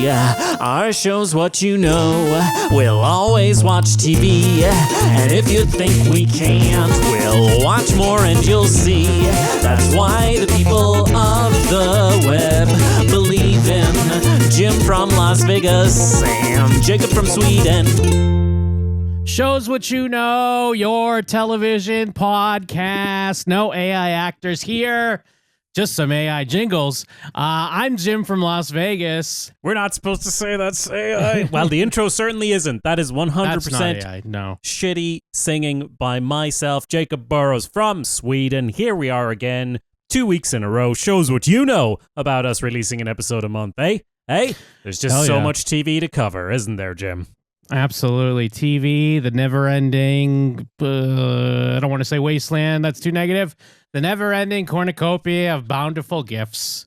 Our show's what you know. We'll always watch TV. And if you think we can't, we'll watch more and you'll see. That's why the people of the web believe in Jim from Las Vegas and Jakob from Sweden. Shows what you know, your television podcast. No AI actors here. Just some AI jingles. I'm Jim from Las Vegas. We're not supposed to say that's AI. Well, the intro certainly isn't. That is 100% That's not AI, no. shitty singing by myself, Jakob Burrows from Sweden. Here we are again, 2 weeks in a row. Shows what you know about us releasing an episode a month, eh? Hey, there's just so much TV to cover, isn't there, Jim? Absolutely. TV, the never-ending, I don't want to say wasteland, that's too negative. The never-ending cornucopia of bountiful gifts.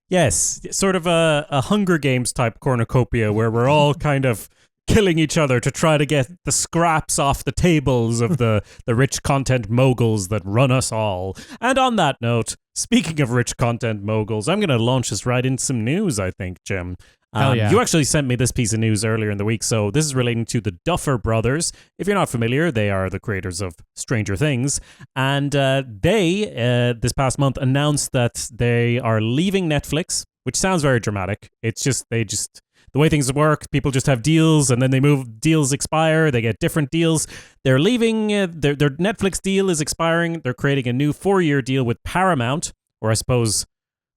Yes, sort of a Hunger Games type cornucopia where we're all kind of killing each other to try to get the scraps off the tables of the rich content moguls that run us all. And on that note, speaking of rich content moguls, I'm going to launch us right into some news, I think, Jim. You actually sent me this piece of news earlier in the week, so this is relating to the Duffer Brothers. If you're not familiar, they are the creators of Stranger Things, and they, this past month, announced that they are leaving Netflix, which sounds very dramatic. It's just, the way things work, people just have deals, and then deals expire, they get different deals. They're leaving, their Netflix deal is expiring, they're creating a new 4-year deal with Paramount, or I suppose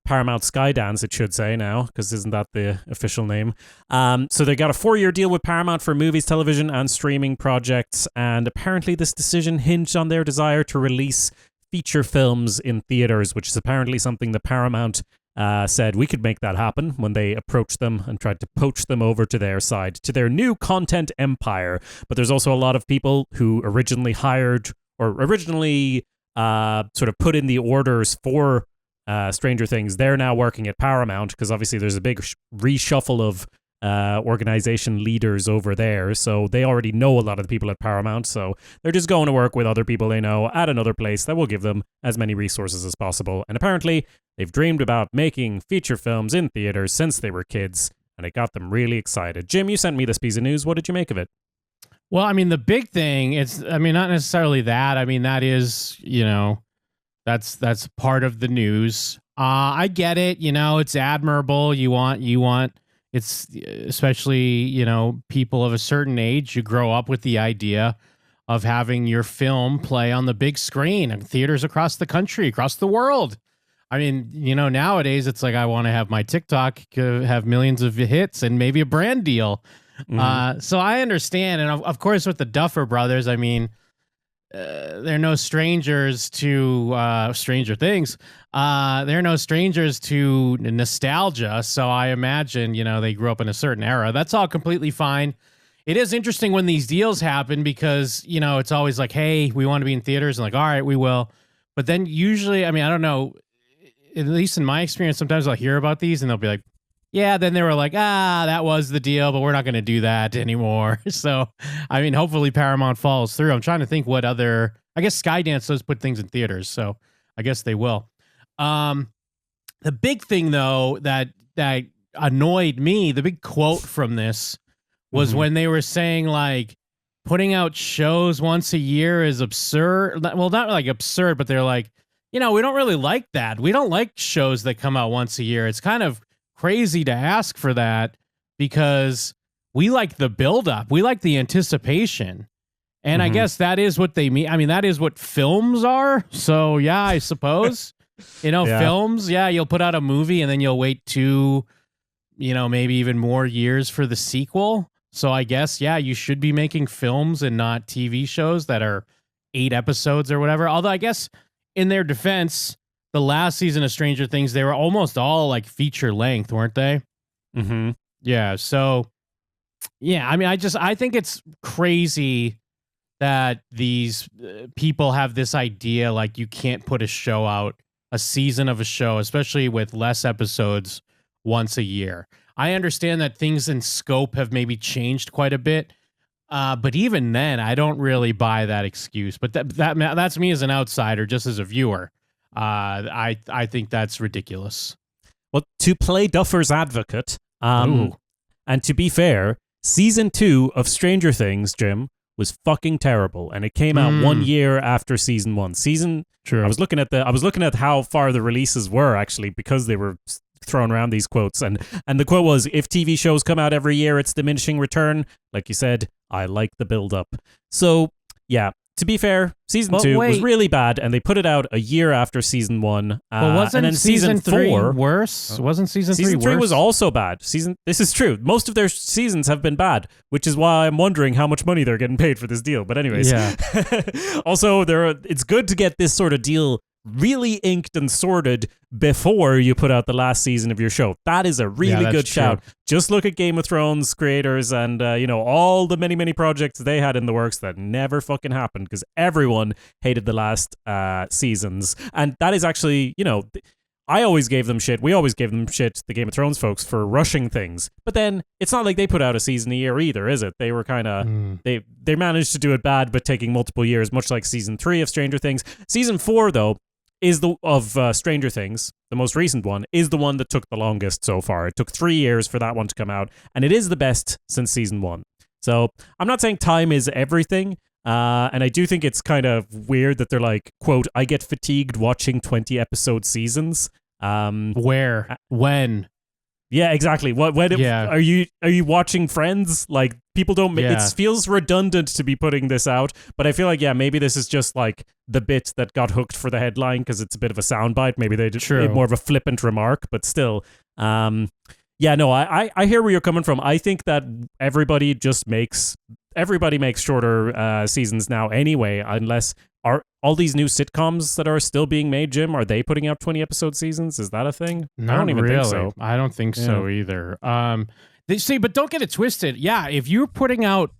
Paramount Skydance, it should say now, because isn't that the official name? So they got a 4-year deal with Paramount for movies, television, and streaming projects, and apparently this decision hinged on their desire to release feature films in theaters, which is apparently something that Paramount said we could make that happen when they approached them and tried to poach them over to their side, to their new content empire. But there's also a lot of people who originally hired or originally sort of put in the orders for Stranger Things. They're now working at Paramount because obviously there's a big reshuffle of organization leaders over there, so they already know a lot of the people at Paramount, so they're just going to work with other people they know at another place that will give them as many resources as possible. And apparently they've dreamed about making feature films in theaters since they were kids, and it got them really excited. Jim, you sent me this piece of news. What did you make of it? Well, I mean, the big thing, not necessarily that. I mean, that is, that's part of the news. I get it. It's admirable. You want it's especially, people of a certain age, you grow up with the idea of having your film play on the big screen in theaters across the country, across the world. I mean, nowadays it's like I want to have my TikTok have millions of hits and maybe a brand deal. Mm-hmm. So I understand. And of course, with the Duffer Brothers, I mean, they're no strangers to Stranger Things. They're no strangers to nostalgia. So I imagine, they grew up in a certain era. That's all completely fine. It is interesting when these deals happen because, it's always like, hey, we want to be in theaters. And like, all right, we will. But then usually, I mean, I don't know, at least in my experience, sometimes I'll hear about these and they'll be like, yeah, then they were like, that was the deal, but we're not going to do that anymore. So, I mean, hopefully Paramount follows through. I'm trying to think what other, I guess Skydance does put things in theaters, so I guess they will. The big thing, though, that annoyed me, the big quote from this was when they were saying, like, putting out shows once a year is absurd. Well, not like absurd, but they're like, we don't really like that. We don't like shows that come out once a year. It's kind of crazy to ask for that because we like the buildup. We like the anticipation. And I guess that is what they mean. I mean, that is what films are. So, yeah, I suppose, films, you'll put out a movie and then you'll wait 2, maybe even more years for the sequel. So I guess, you should be making films and not TV shows that are 8 episodes or whatever. Although I guess in their defense, the last season of Stranger Things, they were almost all like feature length, weren't they? Mm-hmm. Yeah. So, I mean, I think it's crazy that these people have this idea like you can't put a show out, a season of a show, especially with less episodes, once a year. I understand that things in scope have maybe changed quite a bit, but even then, I don't really buy that excuse. But that's me as an outsider, just as a viewer. I think that's ridiculous. Well, to play Duffer's advocate, And to be fair, season 2 of Stranger Things, Jim, was fucking terrible, and it came out 1 year after season 1. True. I was looking at how far the releases were actually, because they were throwing around these quotes, and the quote was, "If TV shows come out every year, it's diminishing return." Like you said, I like the build up. So yeah. To be fair, season 2 was really bad, and they put it out a year after season 1. But wasn't and then season 3 4 worse? Wasn't season 3 worse? Season 3 was also bad. This is true. Most of their seasons have been bad, which is why I'm wondering how much money they're getting paid for this deal. But anyways, yeah. Also, it's good to get this sort of deal really inked and sorted before you put out the last season of your show. That is a really good shout. Just look at Game of Thrones creators and all the many projects they had in the works that never fucking happened because everyone hated the last seasons. And that is actually, I always gave them shit. We always gave them shit, the Game of Thrones folks, for rushing things. But then it's not like they put out a season a year either, is it? They were kind of they managed to do it bad, but taking multiple years, much like season 3 of Stranger Things. Season 4 though is Stranger Things, the most recent one, is the one that took the longest so far. It took 3 years for that one to come out, and it is the best since season 1. So I'm not saying time is everything, and I do think it's kind of weird that they're like, quote, "I get fatigued watching 20 episode seasons." Where? When? Yeah, exactly. Are you watching Friends? Like, people don't. It feels redundant to be putting this out, but I feel like maybe this is just like the bit that got hooked for the headline because it's a bit of a soundbite. Maybe they did more of a flippant remark, but still. I hear where you're coming from. I think that everybody makes shorter seasons now anyway, unless are all these new sitcoms that are still being made, Jim, are they putting out 20 episode seasons? Is that a thing? Not I don't even really. think so. I don't think so either. But don't get it twisted. Yeah, if you're putting out,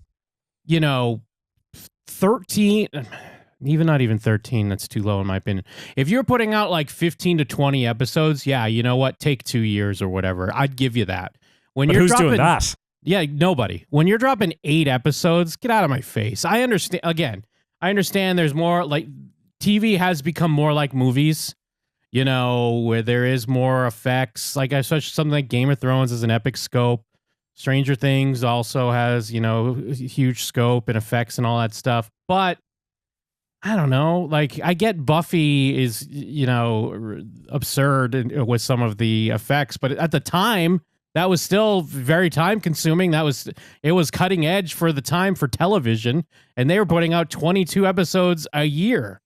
13, not even 13, that's too low in my opinion. If you're putting out like 15 to 20 episodes, yeah, you know what? Take 2 years or whatever. I'd give you that. But who's doing that? Yeah, nobody. When you're dropping 8 episodes, get out of my face. I understand there's more, like, TV has become more like movies, where there is more effects. Like, something like Game of Thrones is an epic scope. Stranger Things also has, huge scope and effects and all that stuff. But I don't know. Like, I get Buffy is, absurd with some of the effects, but at the time, that was still very time consuming. It was cutting edge for the time for television, and they were putting out 22 episodes a year.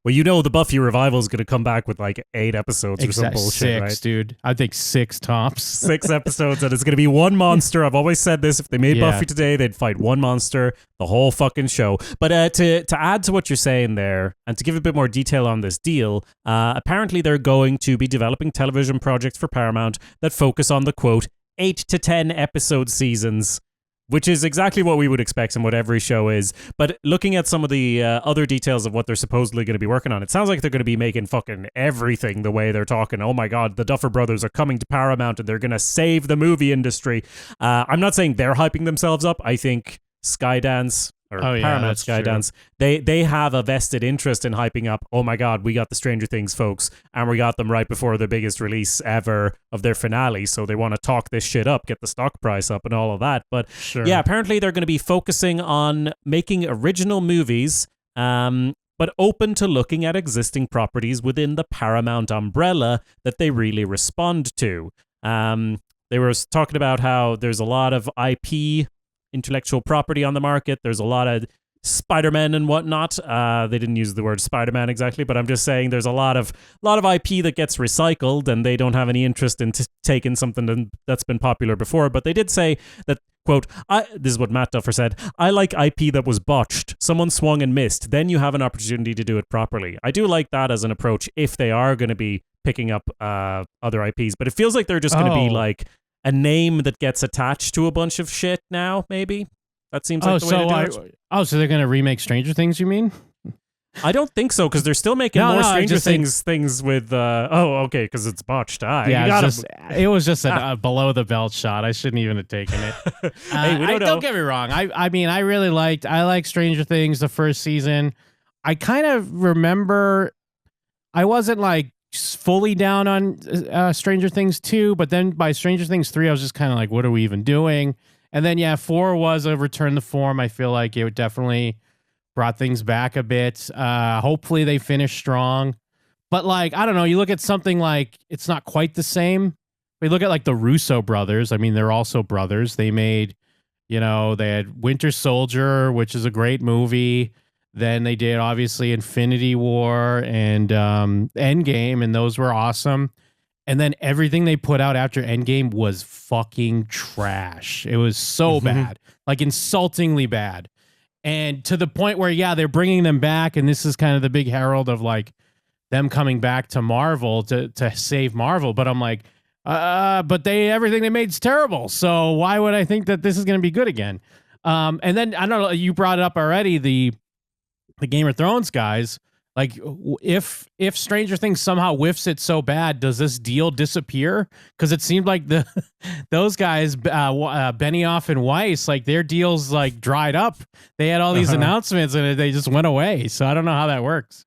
Well, the Buffy revival is going to come back with like 8 episodes or some bullshit, 6, right? Dude. I think 6 tops. 6 episodes, and it's going to be one monster. I've always said this. If they made Buffy today, they'd fight one monster the whole fucking show. But to add to what you're saying there, and to give a bit more detail on this deal, apparently they're going to be developing television projects for Paramount that focus on the, quote, 8 to 10 episode seasons, which is exactly what we would expect and what every show is. But looking at some of the other details of what they're supposedly going to be working on, it sounds like they're going to be making fucking everything the way they're talking. Oh my God, the Duffer Brothers are coming to Paramount and they're going to save the movie industry. I'm not saying they're hyping themselves up. I think Skydance, or Paramount Skydance, they have a vested interest in hyping up, oh my God, we got the Stranger Things folks, and we got them right before the biggest release ever of their finale, so they want to talk this shit up, get the stock price up and all of that. But apparently they're going to be focusing on making original movies, but open to looking at existing properties within the Paramount umbrella that they really respond to. They were talking about how there's a lot of IP, intellectual property on the market. There's a lot of Spider-Man and whatnot. They didn't use the word Spider-Man exactly, but I'm just saying there's a lot of IP that gets recycled, and they don't have any interest in taking something that's been popular before. But they did say that, quote, this is what Matt Duffer said, "I like IP that was botched. Someone swung and missed. Then you have an opportunity to do it properly." I do like that as an approach if they are going to be picking up other IPs. But it feels like they're just going to be like a name that gets attached to a bunch of shit now, maybe. That seems like the way to do it. So they're going to remake Stranger Things, you mean? I don't think so, because they're still making more Stranger Things with... okay, because it's botched. It was just a below-the-belt shot. I shouldn't even have taken it. Don't get me wrong. I really liked Stranger Things the first season. I kind of remember... I wasn't like fully down on Stranger Things 2, but then by Stranger Things 3, I was just kind of like, what are we even doing? And then, 4 was a return to form. I feel like it definitely brought things back a bit. Hopefully they finish strong. But, like, I don't know, you look at something like, it's not quite the same. We look at, like, the Russo brothers. I mean, they're also brothers. They made, they had Winter Soldier, which is a great movie. Then they did, obviously, Infinity War and Endgame, and those were awesome. And then everything they put out after Endgame was fucking trash. It was so bad, like insultingly bad. And to the point where, they're bringing them back, and this is kind of the big herald of, like, them coming back to Marvel to save Marvel. But I'm like, but everything they made is terrible. So why would I think that this is going to be good again? And then, I don't know, you brought it up already, the Game of Thrones guys, like if Stranger Things somehow whiffs it so bad, does this deal disappear? Because it seemed like those guys, Benioff and Weiss, like their deals like dried up. They had all these announcements and they just went away. So I don't know how that works.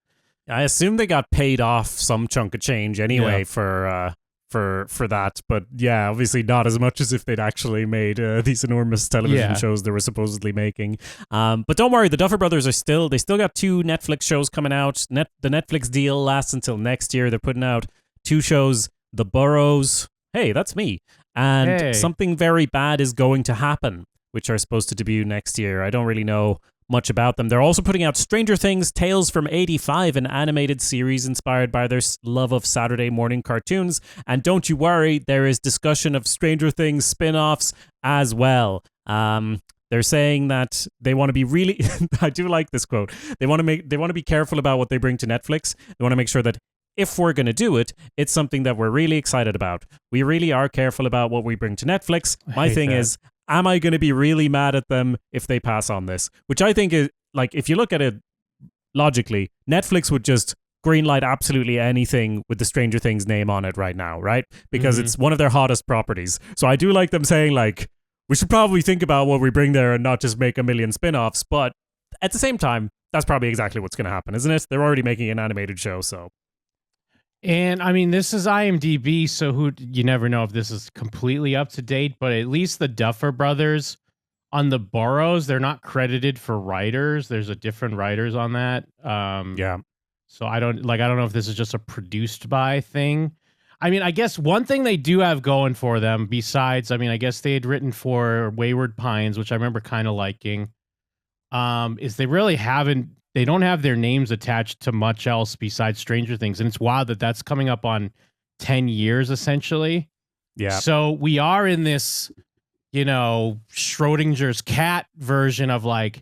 I assume they got paid off some chunk of change anyway for that, but obviously not as much as if they'd actually made these enormous television shows they were supposedly making. But don't worry, the Duffer Brothers still got 2 Netflix shows coming out. The Netflix deal lasts until next year. They're putting out 2 shows, The Burrows. Hey, that's me. And Something Very Bad Is Going to Happen, which are supposed to debut next year. I don't really know much about them. They're also putting out Stranger Things Tales from 85, an animated series inspired by their love of Saturday morning cartoons. And don't you worry, there is discussion of Stranger Things spin-offs as well. They're saying that they want to be really I do like this quote. They want to be careful about what they bring to Netflix. They want to make sure that if we're going to do it, it's something that we're really excited about. We really are careful about what we bring to Netflix. My thing is, am I going to be really mad at them if they pass on this? Which I think is, like, if you look at it logically, Netflix would just greenlight absolutely anything with the Stranger Things name on it right now, right? Because it's one of their hottest properties. So I do like them saying, like, we should probably think about what we bring there and not just make a million spin-offs. But at the same time, that's probably exactly what's going to happen, isn't it? They're already making an animated show, so... And I mean, this is IMDb, so you never know if this is completely up to date, but at least the Duffer Brothers on the Burrows, they're not credited for writers. There's a different writers on that. So I don't know if this is just a produced by thing. I mean, I guess one thing they do have going for them besides, I mean, I guess they had written for Wayward Pines, which I remember kind of liking, is they don't have their names attached to much else besides Stranger Things. And it's wild that that's coming up on 10 years, essentially. Yeah. So we are in this, Schrodinger's cat version of like,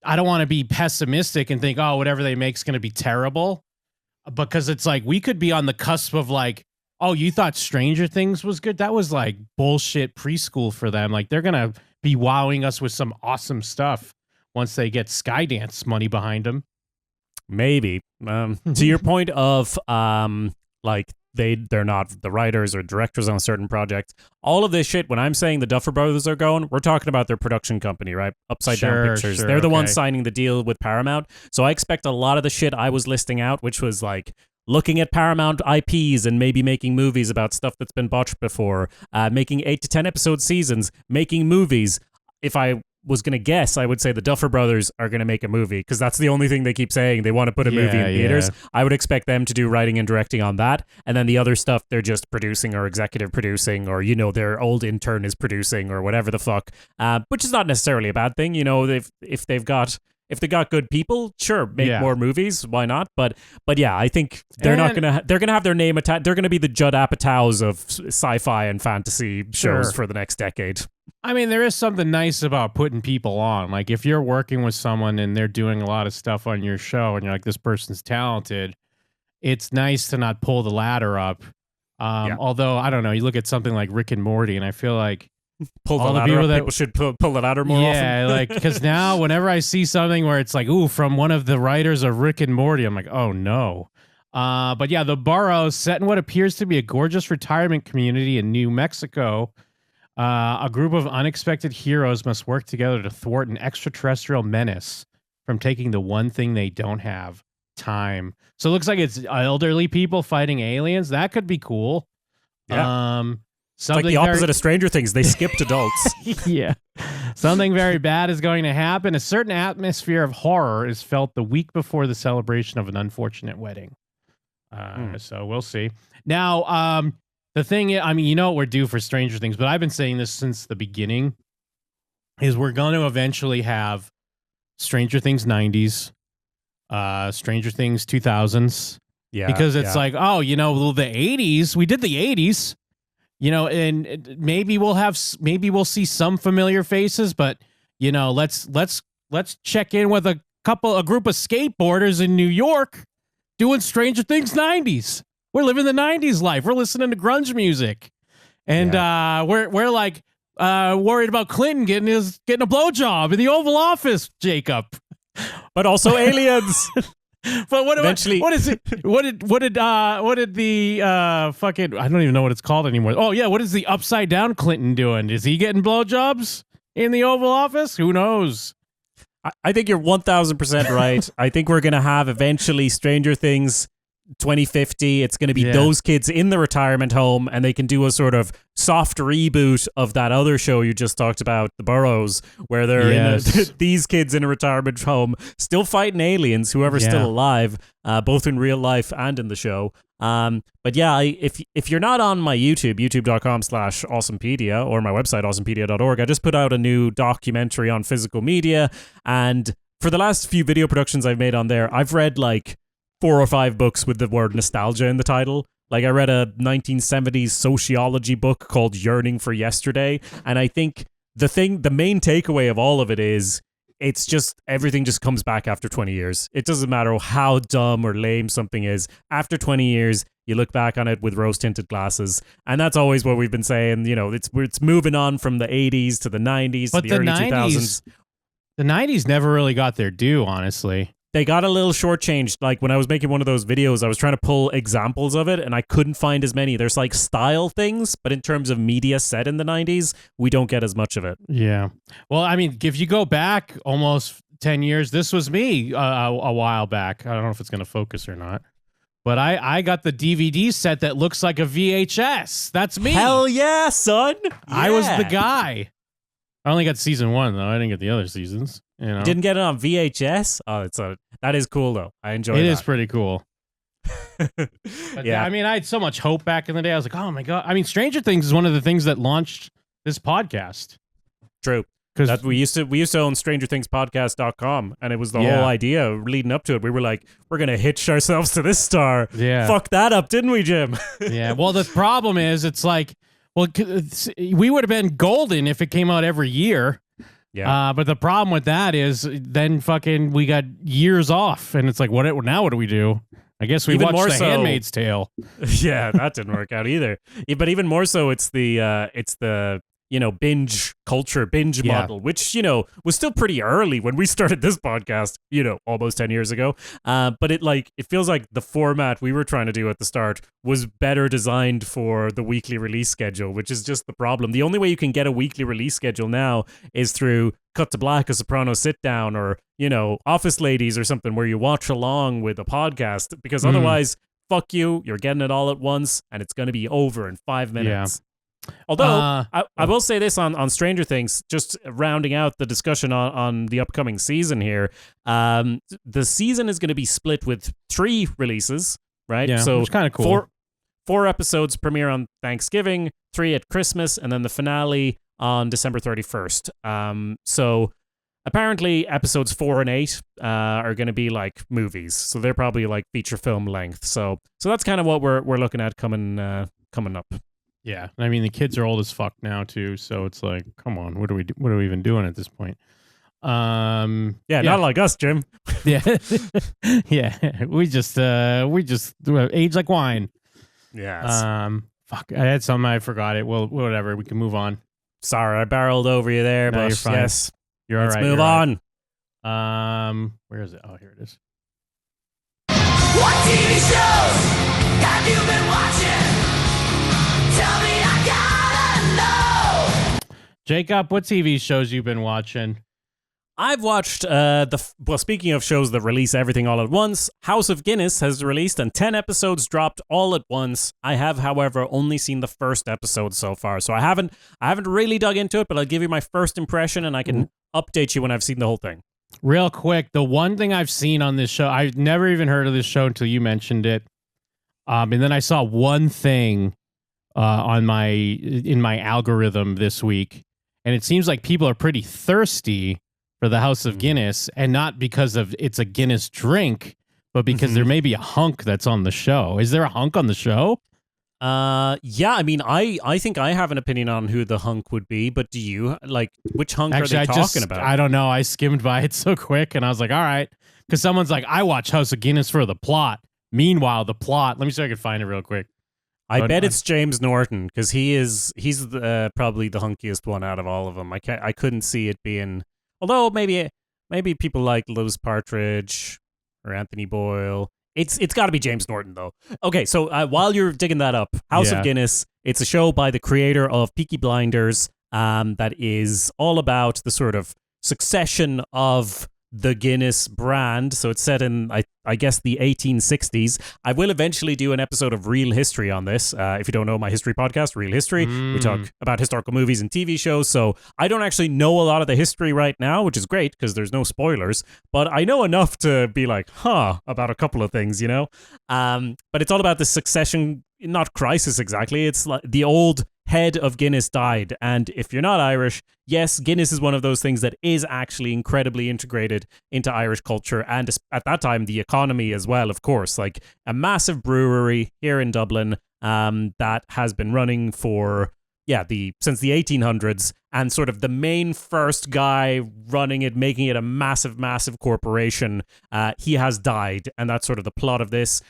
I don't want to be pessimistic and think, oh, whatever they make is going to be terrible. Because it's like, we could be on the cusp of like, oh, you thought Stranger Things was good? That was like bullshit preschool for them. Like they're going to be wowing us with some awesome stuff once they get Skydance money behind them. Maybe. To your point of like they're not the writers or directors on a certain project. All of this shit, when I'm saying the Duffer Brothers are going, we're talking about their production company, right? Upside Down Pictures. They're the ones signing the deal with Paramount. So I expect a lot of the shit I was listing out, which was like looking at Paramount IPs and maybe making movies about stuff that's been botched before, making 8 to 10 episode seasons, making movies. If I was going to guess, I would say the Duffer Brothers are going to make a movie because that's the only thing they keep saying. They want to put a movie in theaters. I would expect them to do writing and directing on that. And then the other stuff, they're just producing or executive producing or, their old intern is producing or whatever the fuck, which is not necessarily a bad thing. If they got good people, sure, make more movies. Why not? But yeah, I think they're going to have their name attached. They're going to be the Judd Apatows of sci-fi and fantasy shows for the next decade. I mean, there is something nice about putting people on. Like, if you're working with someone and they're doing a lot of stuff on your show and you're like, this person's talented, it's nice to not pull the ladder up. Although, I don't know, you look at something like Rick and Morty, and I feel like pull the ladder up. People should pull the ladder more often. Yeah, like, because now whenever I see something where it's like, ooh, from one of the writers of Rick and Morty, I'm like, oh, no. But yeah, the Burrows, set in what appears to be a gorgeous retirement community in New Mexico. A group of unexpected heroes must work together to thwart an extraterrestrial menace from taking the one thing they don't have, time. So it looks like it's elderly people fighting aliens. That could be cool. Yeah. It's like the opposite of Stranger Things. They skipped adults. Yeah. Something very bad is going to happen. A certain atmosphere of horror is felt the week before the celebration of an unfortunate wedding. So we'll see. Now, the thing is, I mean, you know what we're due for Stranger Things, but I've been saying this since the beginning, is we're going to eventually have Stranger Things 90s, Stranger Things 2000s. Yeah. Because it's like, oh, you know, the 80s, we did the 80s. You know, and maybe we'll see some familiar faces, but you know, let's check in with a group of skateboarders in New York doing Stranger Things 90s. We're living the 90s life. We're listening to grunge music, and we're like worried about Clinton getting a blowjob in the Oval Office, Jacob. But also aliens. But what Eventually, what is it? What did the fucking, I don't even know what it's called anymore. Oh yeah, what is the upside down Clinton doing? Is he getting blowjobs in the Oval Office? Who knows? I think you're 1,000% right. I think we're gonna have eventually Stranger Things 2050. It's going to be those kids in the retirement home, and they can do a sort of soft reboot of that other show you just talked about, The Burrows, where they're in these kids in a retirement home still fighting aliens, whoever's still alive, both in real life and in the show. But yeah, if you're not on my YouTube, youtube.com/awesomepedia, or my website, awesomepedia.org, I just put out a new documentary on physical media, and for the last few video productions I've made on there, I've read like 4 or 5 books with the word nostalgia in the title. Like, I read a 1970s sociology book called Yearning for Yesterday, and I think the main takeaway of all of it is it's just everything just comes back after 20 years. It doesn't matter how dumb or lame something is. After 20 years, you look back on it with rose-tinted glasses, and that's always what we've been saying. You know, it's moving on from the 80s to the 90s to the early 2000s. The 90s never really got their due, honestly. They got a little shortchanged. Like, when I was making one of those videos, I was trying to pull examples of it, and I couldn't find as many. There's like style things, but in terms of media set in the 90s, we don't get as much of it. Yeah. Well, I mean, if you go back almost 10 years, this was me a while back. I don't know if it's going to focus or not, but I got the DVD set that looks like a VHS. That's me. Hell yeah, son. Yeah. I was the guy. I only got season 1, though. I didn't get the other seasons. You know? Didn't get it on VHS? Oh, that is cool, though. I enjoy it. It is pretty cool. Yeah. I mean, I had so much hope back in the day. I was like, oh my God. I mean, Stranger Things is one of the things that launched this podcast. True. Because we used to own StrangerThingsPodcast.com, and it was the whole idea leading up to it. We were like, we're going to hitch ourselves to this star. Yeah. Fuck that up, didn't we, Jim? Yeah. Well, the problem is, it's like, well, we would have been golden if it came out every year. Yeah. But the problem with that is then fucking we got years off, and it's like, what do we do? I guess we watched The Handmaid's Tale. Yeah, that didn't work out either. But even more so, it's the binge culture, binge model, which, was still pretty early when we started this podcast, almost 10 years ago. But it feels like the format we were trying to do at the start was better designed for the weekly release schedule, which is just the problem. The only way you can get a weekly release schedule now is through Cut to Black, a Soprano sit down, or, Office Ladies or something where you watch along with a podcast, because otherwise, fuck you, you're getting it all at once and it's going to be over in 5 minutes. Yeah. Although, I will say this on Stranger Things, just rounding out the discussion on the upcoming season here, the season is going to be split with 3 releases, right? Yeah, so which is kind of cool. 4 episodes premiere on Thanksgiving, 3 at Christmas, and then the finale on December 31st. So apparently episodes 4 and 8 are going to be like movies, so they're probably like feature film length. So that's kind of what we're looking at coming up. Yeah, I mean, the kids are old as fuck now too, so it's like, come on, what are we even doing at this point? Not like us, Jim. Yeah, yeah, we just age like wine. Yes. Fuck, I had something, I forgot it. Well, whatever, we can move on. Sorry, I barreled over you there, but you're fine. Yes, you're all right. Let's move on. Right. Where is it? Oh, here it is. What TV shows have you been watching? Tell me, I gotta know. Jacob, what TV shows you been watching? I've watched speaking of shows that release everything all at once, House of Guinness has released and 10 episodes dropped all at once. I have, however, only seen the first episode so far, so I haven't really dug into it, but I'll give you my first impression and I can update you when I've seen the whole thing. Real quick, the one thing I've seen on this show, I've never even heard of this show until you mentioned it. And then I saw one thing in my algorithm this week, and it seems like people are pretty thirsty for the House of Guinness, and not because of it's a Guinness drink, but because there may be a hunk that's on the show. Is there a hunk on the show? Yeah, I mean, I think I have an opinion on who the hunk would be, but do you? Like, which hunk are they talking about? I don't know. I skimmed by it so quick, and I was like, all right. Because someone's like, I watch House of Guinness for the plot. Meanwhile, the plot, let me see if I can find it real quick. I bet it's James Norton, because he's probably the hunkiest one out of all of them. I couldn't see it being... Although maybe people like Liz Partridge or Anthony Boyle. It's got to be James Norton, though. Okay, so while you're digging that up, House of Guinness, it's a show by the creator of Peaky Blinders that is all about the sort of succession of the Guinness brand. So it's set in, I guess, the 1860s. I will eventually do an episode of Real History on this. If you don't know my history podcast, Real History, we talk about historical movies and TV shows. So I don't actually know a lot of the history right now, which is great because there's no spoilers. But I know enough to be like, about a couple of things, you know? But it's all about the succession, not crisis exactly. It's like the old head of Guinness died, and if you're not Irish, yes, Guinness is one of those things that is actually incredibly integrated into Irish culture, and at that time the economy as well, of course. Like a massive brewery here in Dublin that has been running for since the 1800s, and sort of the main first guy running it, making it a massive corporation, he has died, and that's sort of the plot of this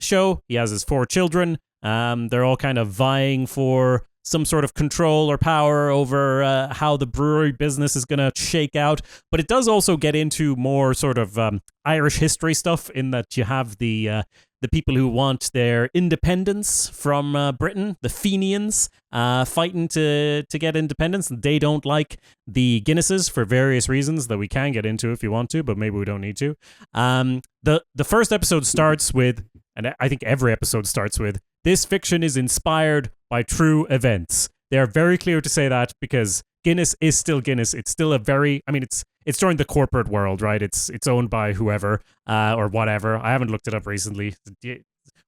show. He has his 4 children. They're all kind of vying for some sort of control or power over how the brewery business is going to shake out. But it does also get into more sort of Irish history stuff, in that you have the people who want their independence from Britain, the Fenians, fighting to get independence. They don't like the Guinnesses for various reasons that we can get into if you want to, but maybe we don't need to. The first episode starts with, and I think every episode starts with, this fiction is inspired by true events. They're very clear to say that because Guinness is still Guinness. It's still it's joined the corporate world, right? It's owned by whoever or whatever. I haven't looked it up recently.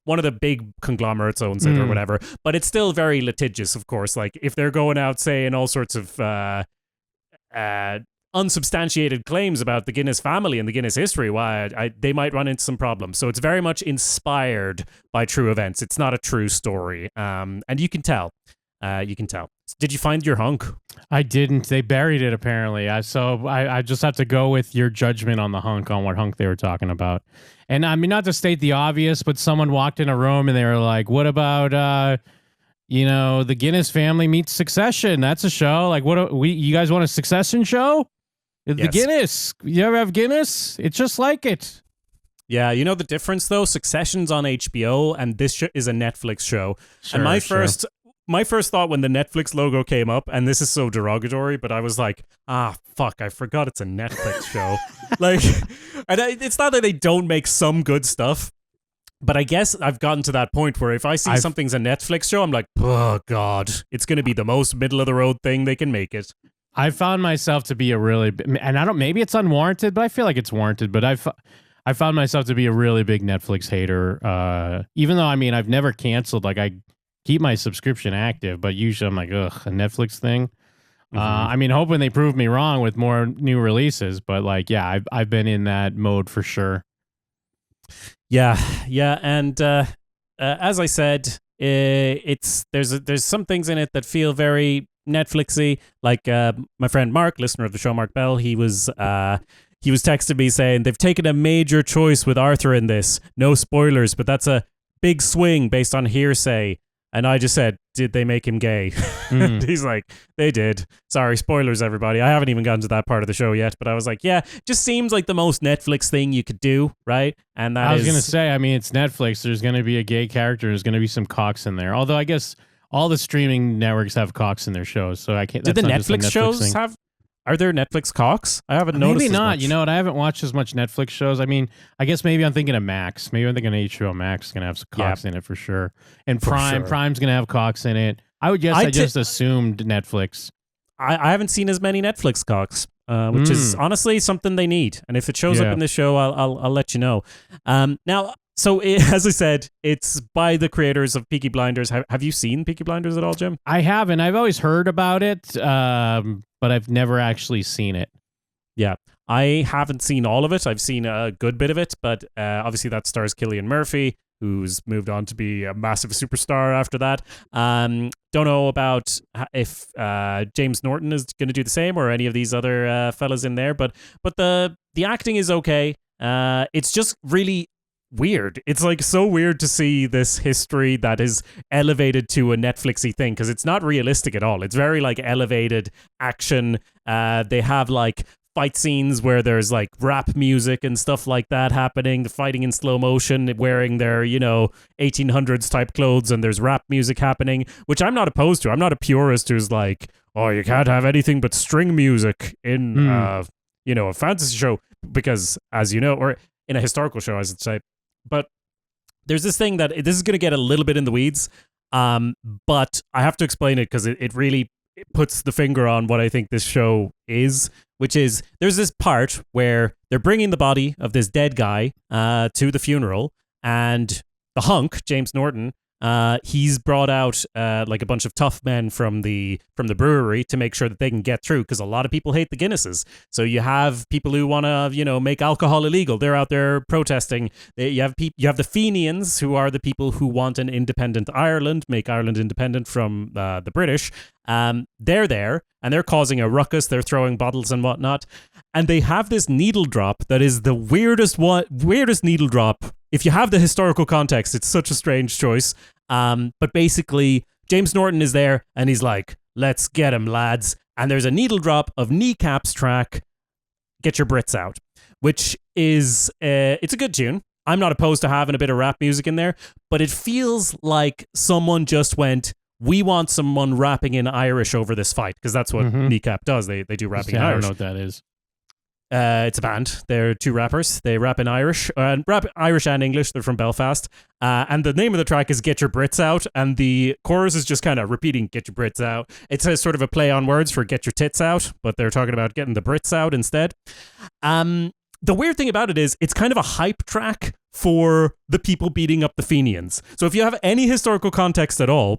One of the big conglomerates owns it or whatever. But it's still very litigious, of course. Like if they're going out saying all sorts of unsubstantiated claims about the Guinness family and the Guinness history, they might run into some problems. So it's very much inspired by true events. It's not a true story. And you can tell. Did you find your hunk? I didn't. They buried it, apparently. So I just have to go with your judgment on the hunk, on what hunk they were talking about. And I mean, not to state the obvious, but someone walked in a room and they were like, what about... the Guinness family meets Succession. That's a show. Like, you guys want a Succession show? The Yes. Guinness. You ever have Guinness? It's just like it. Yeah, you know the difference though? Succession's on HBO and this is a Netflix show. Sure, and my first thought when the Netflix logo came up, and this is so derogatory, but I was like, fuck, I forgot it's a Netflix show. Like, and it's not that they don't make some good stuff, but I guess I've gotten to that point where if I see something's a Netflix show, I'm like, oh God, it's going to be the most middle of the road thing they can make it. I found myself to be maybe it's unwarranted, but I feel like it's warranted, but I found myself to be a really big Netflix hater. Even though, I mean, I've never canceled, like I keep my subscription active, but usually I'm like, a Netflix thing. I mean, hoping they prove me wrong with more new releases, but like, yeah, I've been in that mode for sure. Yeah, and as I said, there's some things in it that feel very Netflixy. Like my friend Mark, listener of the show, Mark Bell, he was texting me saying they've taken a major choice with Arthur in this. No spoilers, but that's a big swing based on hearsay. And I just said, did they make him gay? And he's like, they did. Sorry, spoilers, everybody. I haven't even gotten to that part of the show yet, but I was like, yeah, just seems like the most Netflix thing you could do, right? And I was going to say, I mean, it's Netflix. There's going to be a gay character. There's going to be some cocks in there. Although I guess all the streaming networks have cocks in their shows, so I can't. Did the Netflix shows have? Are there Netflix cocks? I haven't noticed. Maybe as not. much. You know what? I haven't watched as much Netflix shows. I mean, I guess maybe I'm thinking of Max. Maybe I'm thinking of HBO Max is going to have some cocks in it for sure. And Prime's going to have cocks in it. I would guess I just assumed Netflix. I haven't seen as many Netflix cocks, which is honestly something they need. And if it shows up in the show, I'll let you know. Now, so as I said, it's by the creators of Peaky Blinders. Have you seen Peaky Blinders at all, Jim? I haven't. I've always heard about it, but I've never actually seen it. Yeah, I haven't seen all of it. I've seen a good bit of it, but obviously that stars Cillian Murphy, who's moved on to be a massive superstar after that. Don't know about if James Norton is going to do the same or any of these other fellas in there, but the acting is okay. It's just really weird. It's like so weird to see this history that is elevated to a Netflixy thing because it's not realistic at all. It's very like elevated action. They have like fight scenes where there's like rap music and stuff like that happening. The fighting in slow motion, wearing their 1800s type clothes, and there's rap music happening, which I'm not opposed to. I'm not a purist who's like, oh, you can't have anything but string music in a fantasy show because, as you know, or in a historical show, I should say. But there's this thing that this is going to get a little bit in the weeds, but I have to explain it because it really puts the finger on what I think this show is, which is there's this part where they're bringing the body of this dead guy to the funeral, and the hunk, James Norton, he's brought out like a bunch of tough men from the brewery to make sure that they can get through, because a lot of people hate the Guinnesses. So you have people who want to make alcohol illegal. They're out there protesting. You have the Fenians, who are the people who want an independent Ireland, make Ireland independent from the British. They're there and they're causing a ruckus. They're throwing bottles and whatnot, and they have this needle drop that is the weirdest needle drop. If you have the historical context, it's such a strange choice. But basically, James Norton is there and he's like, let's get him, lads. And there's a needle drop of Kneecaps track, Get Your Brits Out, which is, it's a good tune. I'm not opposed to having a bit of rap music in there, but it feels like someone just went, we want someone rapping in Irish over this fight, because that's what Kneecap does. They do rapping in Irish. I don't know what that is. It's a band. They're two rappers. They rap in Irish, rap Irish and English. They're from Belfast. And the name of the track is Get Your Brits Out. And the chorus is just kind of repeating, Get Your Brits Out. It says sort of a play on words for Get Your Tits Out, but they're talking about getting the Brits out instead. The weird thing about it is it's kind of a hype track for the people beating up the Fenians. So if you have any historical context at all,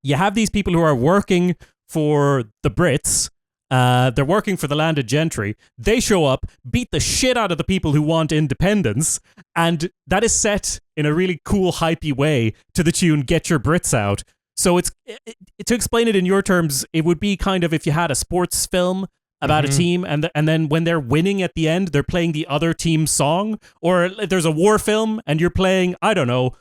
you have these people who are working for the Brits. They're working for the landed gentry. They show up, beat the shit out of the people who want independence, and that is set in a really cool, hypey way to the tune Get Your Brits Out. So it's to explain it in your terms, it would be kind of if you had a sports film about a team, and then when they're winning at the end, they're playing the other team's song, or there's a war film and you're playing, I don't know,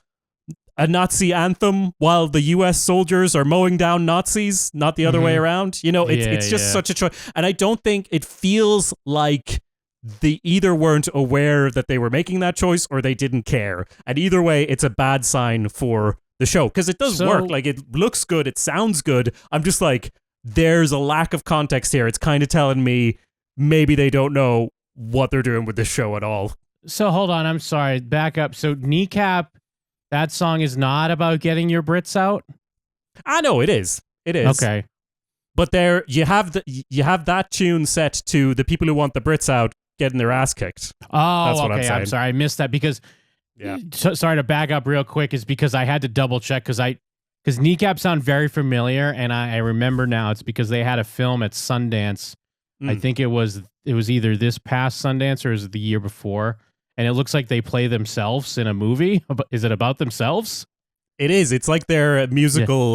a Nazi anthem while the U.S. soldiers are mowing down Nazis, not the other way around. It's just such a choice. And I don't think it feels like they either weren't aware that they were making that choice or they didn't care. And either way, it's a bad sign for the show, because it does work. Like, it looks good. It sounds good. I'm just like, there's a lack of context here. It's kind of telling me maybe they don't know what they're doing with this show at all. So hold on. I'm sorry. Back up. So Kneecap, that song is not about getting your Brits out? I know it is. It is. Okay. But there you have that tune set to the people who want the Brits out getting their ass kicked. Oh, that's what okay. I'm sorry. I missed that because sorry to back up real quick, is because I had to double check because Kneecap sound very familiar, and I remember now it's because they had a film at Sundance. I think it was either this past Sundance or is it the year before? And it looks like they play themselves in a movie. Is it about themselves? It is. It's like their musical,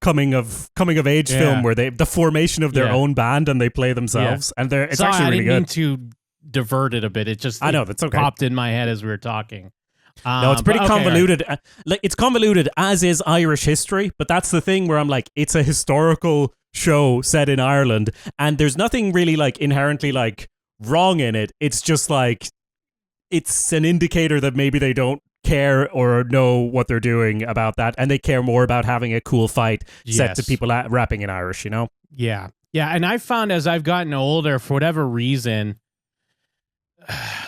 coming of age film where the formation of their own band and they play themselves, and it's actually really good. I didn't mean to divert it a bit. It just that's okay. Popped in my head as we were talking. No, it's pretty convoluted. Right. Like, it's convoluted, as is Irish history. But that's the thing where I'm like, it's a historical show set in Ireland, and there's nothing really like inherently like wrong in it. It's just like, it's an indicator that maybe they don't care or know what they're doing about that, and they care more about having a cool fight set to people rapping in Irish, Yeah. Yeah, and I found as I've gotten older, for whatever reason,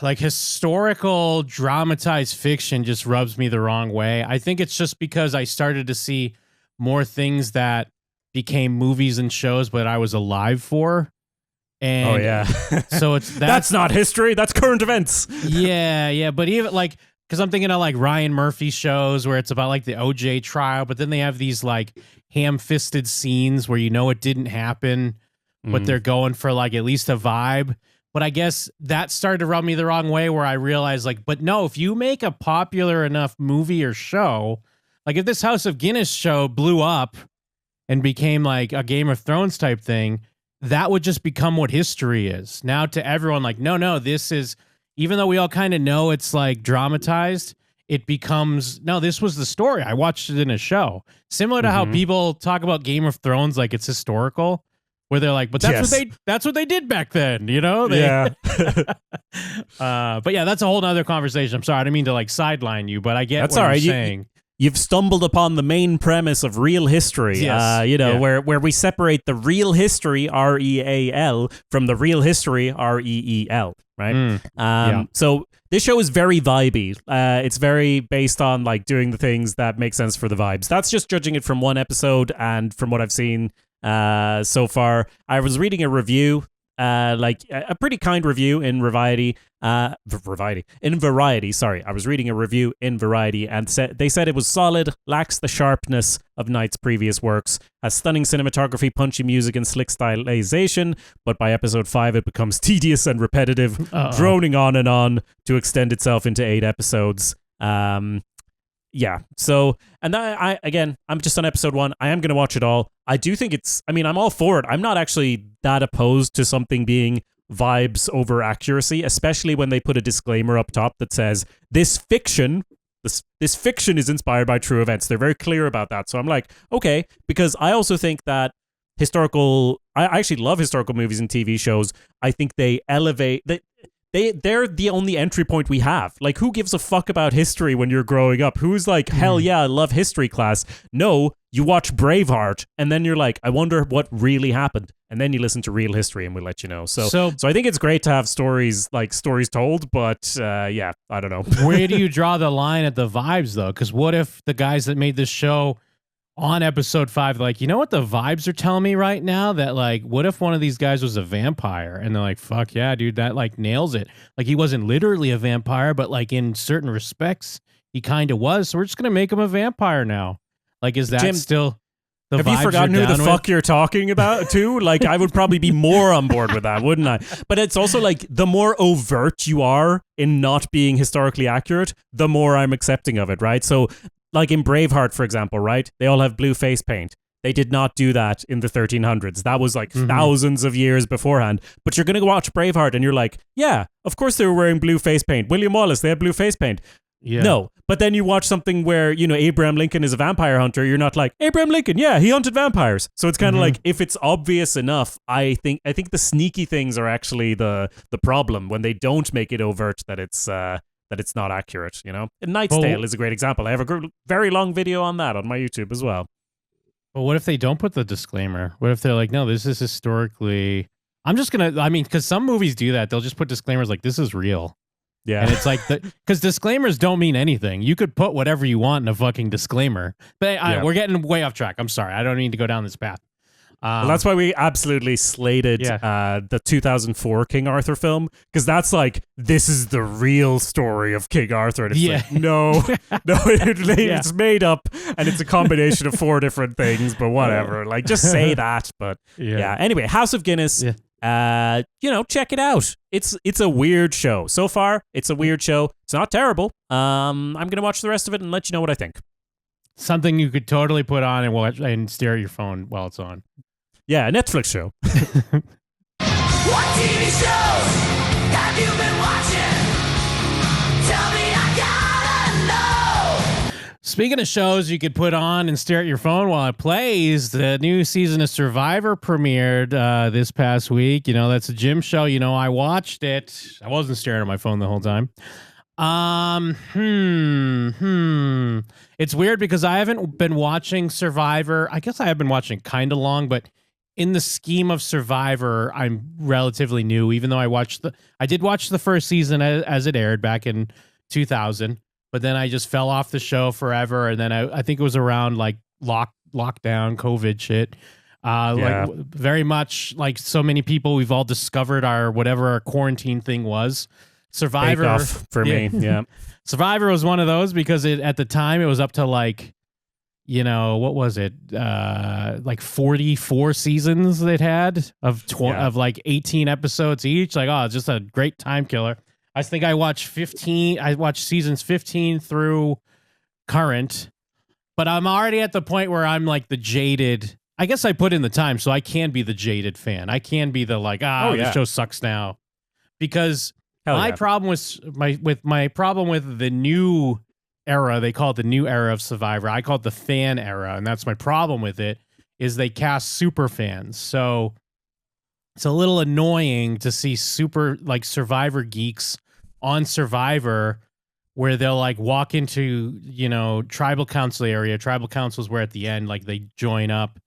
like historical dramatized fiction just rubs me the wrong way. I think it's just because I started to see more things that became movies and shows, but I was alive for. And oh yeah, so it's that's not history. That's current events. Yeah. But even like, because I'm thinking of like Ryan Murphy shows where it's about like the OJ trial, but then they have these like ham-fisted scenes where it didn't happen, but they're going for like at least a vibe. But I guess that started to rub me the wrong way where I realized like, but no, if you make a popular enough movie or show, like if this House of Guinness show blew up and became like a Game of Thrones type thing, that would just become what history is. Now to everyone, like, no, this is, even though we all kind of know it's like dramatized, it becomes, no, this was the story. I watched it in a show. Similar to how people talk about Game of Thrones like it's historical, where they're like, but that's what they did back then, Yeah. But yeah, that's a whole nother conversation. I'm sorry, I didn't mean to like sideline you, but I get That's what all right. you're saying. You've stumbled upon the main premise of real history, Yes. where we separate the real history, REAL, from the real history, REEL, right? So this show is very vibey. It's very based on like doing the things that make sense for the vibes. That's just judging it from one episode and from what I've seen so far. I was reading a review, like a pretty kind review in Variety. Sorry, I was reading a review in Variety, and they said it was solid, lacks the sharpness of Knight's previous works, has stunning cinematography, punchy music, and slick stylization. But by episode 5, it becomes tedious and repetitive, droning on and on to extend itself into 8 episodes. Yeah. So, and I'm just on episode 1. I am going to watch it all. I do think I'm all for it. I'm not actually that opposed to something being vibes over accuracy, especially when they put a disclaimer up top that says this fiction is inspired by true events. They're very clear about that. So I'm like, okay, because I also think that I actually love historical movies and TV shows. I think they elevate they're the only entry point we have. Like, who gives a fuck about history when you're growing up? Who's like, hell yeah, I love history class. No, you watch Braveheart, and then you're like, I wonder what really happened. And then you listen to Real History, and we'll let you know. So I think it's great to have stories told, but yeah, I don't know. Where do you draw the line at the vibes, though? Because what if the guys that made this show on episode 5, like, you know what the vibes are telling me right now? That like, what if one of these guys was a vampire? And they're like, fuck yeah, dude, that like nails it. Like, he wasn't literally a vampire, but like in certain respects, he kind of was. So we're just going to make him a vampire now. Like, is that Jim, still the have vibes you forgotten you're who the down fuck with? you're talking about too? Like, I would probably be more on board with that, wouldn't I? But it's also like, the more overt you are in not being historically accurate, the more I'm accepting of it, right? So like in Braveheart, for example, right? They all have blue face paint. They did not do that in the 1300s. That was like thousands of years beforehand. But you're going to watch Braveheart and you're like, yeah, of course they were wearing blue face paint. William Wallace, they had blue face paint. Yeah. No. But then you watch something where, Abraham Lincoln is a vampire hunter. You're not like, Abraham Lincoln, yeah, he hunted vampires. So it's kind of like, if it's obvious enough, I think the sneaky things are actually the problem when they don't make it overt that it's not accurate, And Knight's Tale is a great example. I have a very long video on that on my YouTube as well. But what if they don't put the disclaimer? What if they're like, no, this is historically... because some movies do that. They'll just put disclaimers like, this is real. Yeah. And it's like, because disclaimers don't mean anything. You could put whatever you want in a fucking disclaimer. But we're getting way off track. I'm sorry. I don't need to go down this path. Well, that's why we absolutely slated the 2004 King Arthur film, because that's like, this is the real story of King Arthur. And it's like, no, it's made up, and it's a combination of 4 different things, but whatever. Like, just say that. But yeah. Anyway, House of Guinness. Yeah. Check it out. It's a weird show. So far, it's a weird show. It's not terrible. I'm gonna watch the rest of it and let you know what I think. Something you could totally put on and watch and stare at your phone while it's on. Yeah, a Netflix show. What TV shows have you been watching? Tell me, I gotta know. Speaking of shows you could put on and stare at your phone while it plays, the new season of Survivor premiered this past week. That's a Jim show. I watched it. I wasn't staring at my phone the whole time. It's weird because I haven't been watching Survivor. I guess I have been watching kind of long, but in the scheme of Survivor, I'm relatively new, even though I did watch the first season as it aired back in 2000, but then I just fell off the show forever. And then I think it was around like lockdown, COVID shit. Like very much like so many people, we've all discovered whatever our quarantine thing was. Survivor Bake Off for me. Yeah. Survivor was one of those because at the time it was up to like, what was it? Like 44 seasons they'd had of like 18 episodes each. Like, it's just a great time killer. I think I watched seasons 15 through current, but I'm already at the point where I'm like the jaded. I guess I put in the time, so I can be the jaded fan. I can be the like, the show sucks now, because my problem was my problem with the new era. They call it the new era of Survivor. I call it the fan era, and that's my problem with it. Is they cast super fans, so it's a little annoying to see super like Survivor geeks on Survivor, where they'll like walk into tribal council area. Tribal councils where at the end like they join up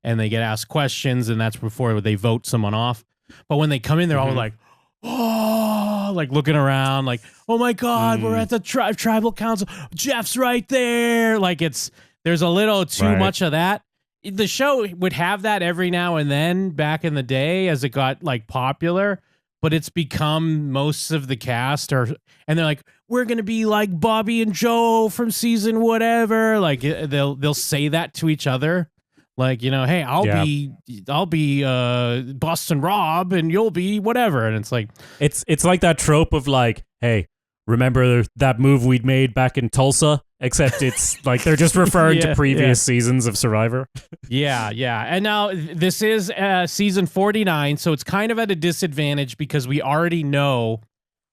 and they get asked questions, and that's before they vote someone off. But when they come in, they're all like, like looking around, like, oh my God, we're at the tribal council. Jeff's right there. Like there's a little too much of that. The show would have that every now and then back in the day as it got like popular, but it's become most of the cast and they're like, we're going to be like Bobby and Joe from season whatever. Like they'll say that to each other. Like, hey, I'll be Boston Rob and you'll be whatever. And it's like like that trope of like, hey, remember that move we'd made back in Tulsa? Except it's like they're just referring to previous seasons of Survivor. Yeah. And now this is season 49, so it's kind of at a disadvantage because we already know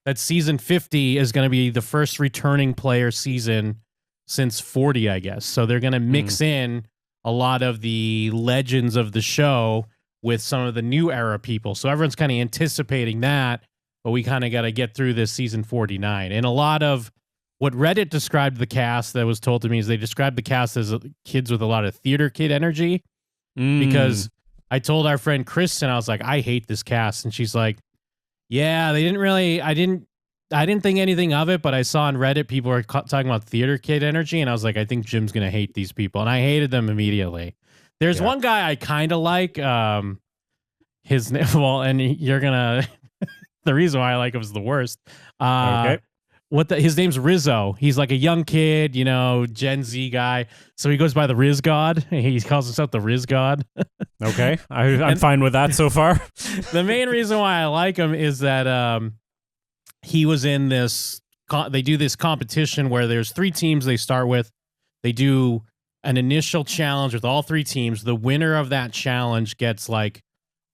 that season 50 is going to be the first returning player season since 40, I guess. So they're going to mix in a lot of the legends of the show with some of the new era people. So everyone's kind of anticipating that, but we kind of got to get through this season 49. And a lot of what Reddit described the cast that was told to me is they described the cast as kids with a lot of theater kid energy. Because I told our friend Kristen, I was like, I hate this cast. And she's like, yeah, they didn't really, I didn't think anything of it, but I saw on Reddit people were talking about theater kid energy, and I was like, I think Jim's going to hate these people. And I hated them immediately. There's one guy I kind of like. His name, and you're going to, the reason why I like him is the worst. Okay. His name's Rizzo. He's like a young kid, Gen Z guy. So he goes by the Riz God. He calls himself the Riz God. Okay. I'm fine with that so far. The main reason why I like him is that he was in this, they do this competition where there's 3 teams they start with. They do an initial challenge with all 3 teams. The winner of that challenge gets like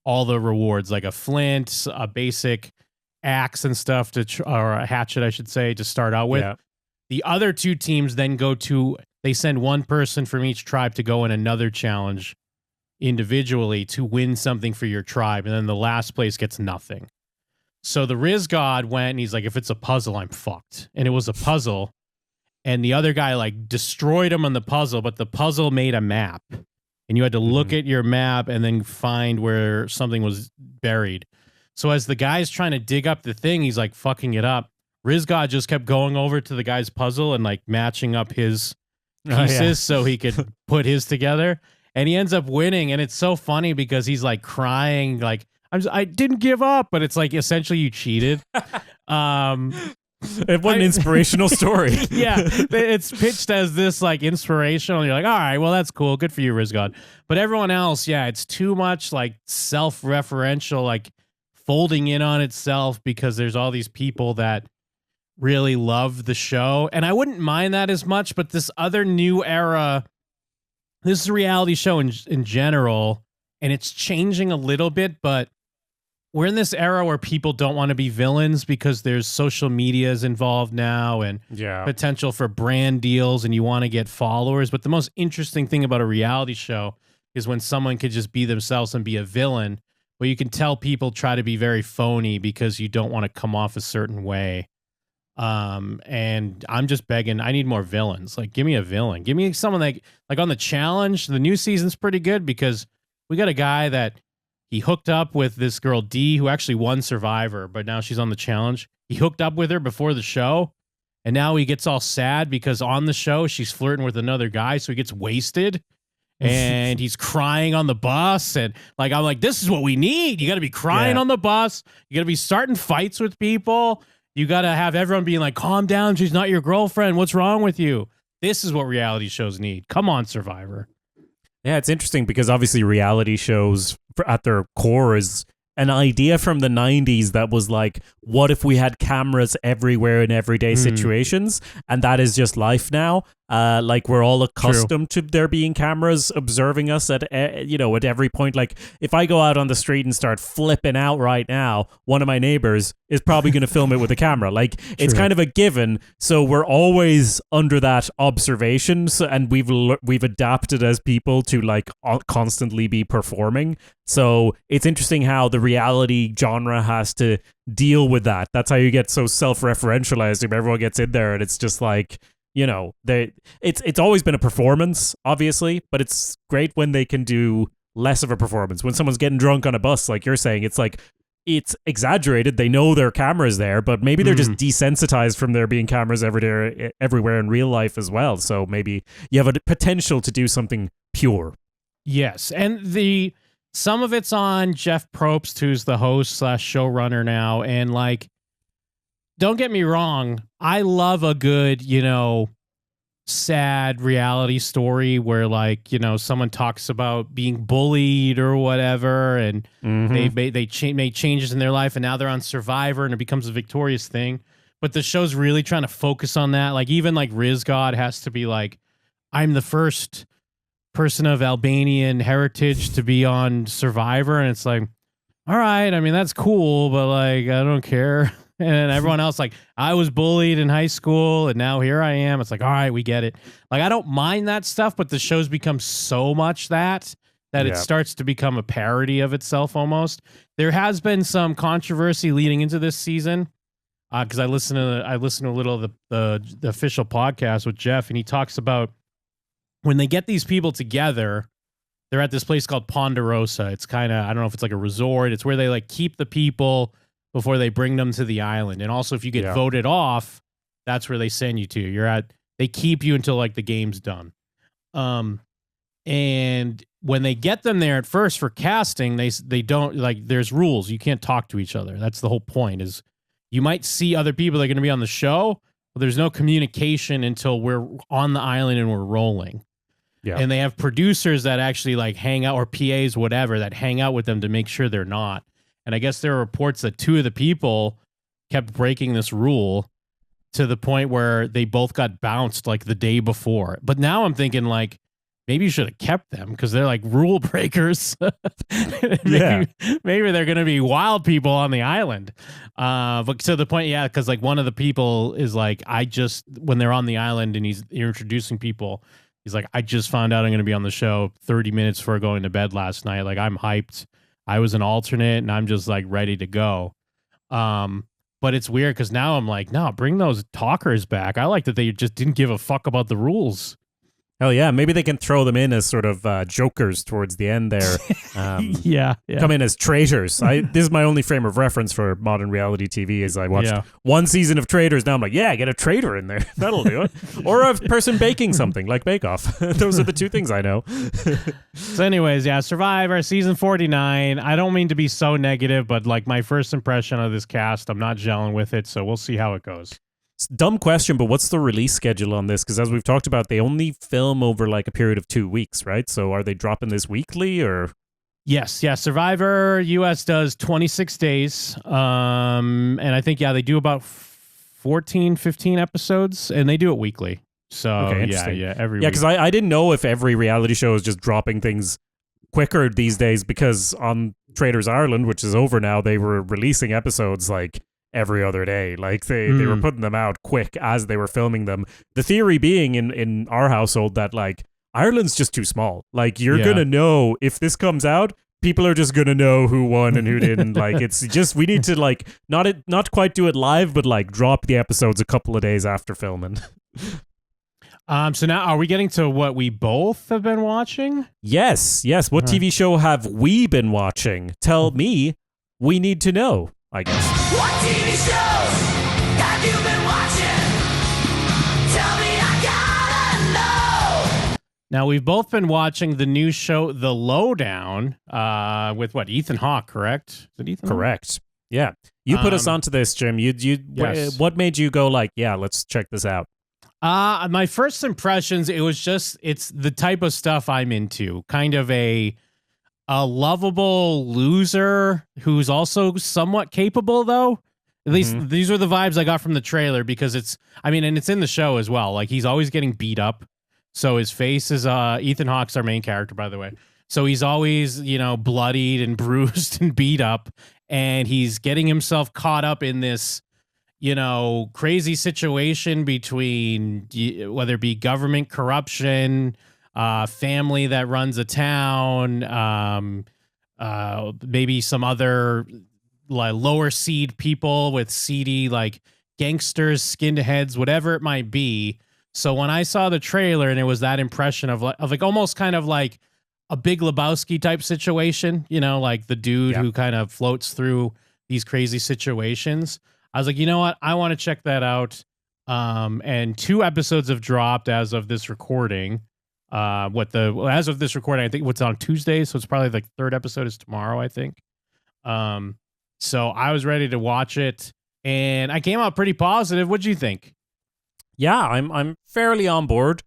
all the rewards, like a flint, a basic axe and stuff or a hatchet, I should say, to start out with. Yeah. The other 2 teams then they send one person from each tribe to go in another challenge individually to win something for your tribe. And then the last place gets nothing. So the Riz God went and he's like, if it's a puzzle, I'm fucked. And it was a puzzle. And the other guy like destroyed him on the puzzle, but the puzzle made a map. And you had to look at your map and then find where something was buried. So as the guy's trying to dig up the thing, he's like fucking it up. Riz God just kept going over to the guy's puzzle and like matching up his pieces so he could put his together. And he ends up winning. And it's so funny because he's like crying, like, I didn't give up, but it's like essentially you cheated. What an inspirational story. Yeah, it's pitched as this like inspirational. And you're like, all right, well, that's cool. Good for you, Riz God. But everyone else, it's too much like self-referential, like folding in on itself because there's all these people that really love the show. And I wouldn't mind that as much, but this other new era, this is a reality show in general, and it's changing a little bit, but we're in this era where people don't want to be villains because there's social medias involved now and potential for brand deals, and you want to get followers. But the most interesting thing about a reality show is when someone could just be themselves and be a villain. But you can tell people try to be very phony because you don't want to come off a certain way. And I'm just begging, I need more villains. Like, give me a villain. Give me someone like on the challenge. The new season's pretty good because We got a guy that he hooked up with this girl D, who actually won Survivor, but now she's on the challenge. He hooked up with her before the show, and now he gets all sad because on the show she's flirting with another guy, so he gets wasted. And he's crying on the bus, and like I'm like, this is what we need. You got to be crying on the bus. You got to be starting fights with people. You got to have everyone being like, calm down. She's not your girlfriend. What's wrong with you? This is what reality shows need. Come on, Survivor. Yeah, it's interesting because obviously reality shows at their core is an idea from the 90s that was like, what if we had cameras everywhere in everyday situations? And that is just life now. Like we're all accustomed to there being cameras observing us at every point. Like if I go out on the street and start flipping out right now, one of my neighbors is probably going to film it with a camera. Like it's kind of a given. So we're always under that observation. So, and we've adapted as people to like constantly be performing. So it's interesting how the reality genre has to deal with that. That's how you get so self-referentialized. If everyone gets in there and it's just like, it's always been a performance, obviously, but it's great when they can do less of a performance. When someone's getting drunk on a bus, like you're saying, it's like, it's exaggerated. They know their camera's there, but maybe they're just desensitized from there being cameras everywhere in real life as well. So maybe you have a potential to do something pure. Yes, and some of it's on Jeff Probst, who's the host / showrunner now, and like, don't get me wrong, I love a good, sad reality story where like, someone talks about being bullied or whatever, and they made changes in their life, and now they're on Survivor and it becomes a victorious thing. But the show's really trying to focus on that. Like even like Riz God has to be like, I'm the first person of Albanian heritage to be on Survivor, and it's like, all right, I mean that's cool, but like I don't care. And everyone else like, I was bullied in high school and now here I am. It's like, all right, we get it. Like I don't mind that stuff, but the show's become so much that it starts to become a parody of itself almost. There has been some controversy leading into this season because I listened to a little of the official podcast with Jeff, and he talks about when they get these people together, they're at this place called Ponderosa. It's kind of, I don't know if it's like a resort. It's where they like keep the people before they bring them to the island. And also if you get voted off, that's where they send you to. They keep you until like the game's done. And when they get them there at first for casting, they don't like, there's rules. You can't talk to each other. That's the whole point, is you might see other people that are going to be on the show, but there's no communication until we're on the island and we're rolling. Yeah. And they have producers that actually like hang out, or PAs, whatever, that hang out with them to make sure they're not. And I guess there are reports that two of the people kept breaking this rule to the point where they both got bounced like the day before. But now I'm thinking like, maybe you should have kept them because they're like rule breakers. maybe they're going to be wild people on the island. But to the point, because like one of the people is like, when they're on the island and he's introducing people, he's like, I just found out I'm going to be on the show 30 minutes before going to bed last night. Like I'm hyped. I was an alternate and I'm just like ready to go. But it's weird because now I'm like, no, bring those talkers back. I like that they just didn't give a fuck about the rules. Hell yeah, maybe they can throw them in as sort of jokers towards the end there. Come in as traitors. This is my only frame of reference for modern reality TV, is I watched one season of Traitors. Now I'm like, get a traitor in there. That'll do it. Or a person baking something like Bake Off. Those are the two things I know. So anyways, Survivor, season 49. I don't mean to be so negative, but like my first impression of this cast, I'm not gelling with it, so we'll see how it goes. Dumb question, but what's the release schedule on this? Because as we've talked about, they only film over like a period of 2 weeks, right? So are they dropping this weekly or? Yes. Survivor US does 26 days. And I think, they do about 14, 15 episodes, and they do it weekly. So every week. Because I didn't know if every reality show is just dropping things quicker these days, because on Traitors Ireland, which is over now, they were releasing episodes like every other day. Like they were putting them out quick as they were filming them. The theory being in our household that like Ireland's just too small. Like you're gonna know if this comes out, people are just gonna know who won and who didn't. Like it's just, we need to like not quite do it live, but like drop the episodes a couple of days after filming. So now are we getting to what we both have been watching? Yes. What TV show have we been watching? Tell me. We need to know, I guess. What TV shows have you been watching? Tell me, I gotta know. Now we've both been watching the new show, The Lowdown, with Ethan Hawke, correct? Is it Ethan Hawke? Correct. Yeah. You put us onto this, Jim. Yes. What made you go like, yeah, let's check this out? My first impressions, it's the type of stuff I'm into. Kind of a lovable loser who's also somewhat capable, though. At least these are the vibes I got from the trailer, because and it's in the show as well. Like, he's always getting beat up. So his face is Ethan Hawke's our main character, by the way. So he's always, bloodied and bruised and beat up, and he's getting himself caught up in this crazy situation between whether it be government corruption, family that runs a town, maybe some other like lower seed people with seedy like gangsters, skinheads, whatever it might be. So when I saw the trailer and it was that impression of almost kind of like a Big Lebowski type situation, like the dude who kind of floats through these crazy situations, I was like, you know what? I want to check that out. And 2 episodes have dropped as of this recording. As of this recording, I think what's on Tuesday, so it's probably like 3rd episode is tomorrow, I think. So I was ready to watch it, and I came out pretty positive. What'd you think? Yeah, I'm fairly on board.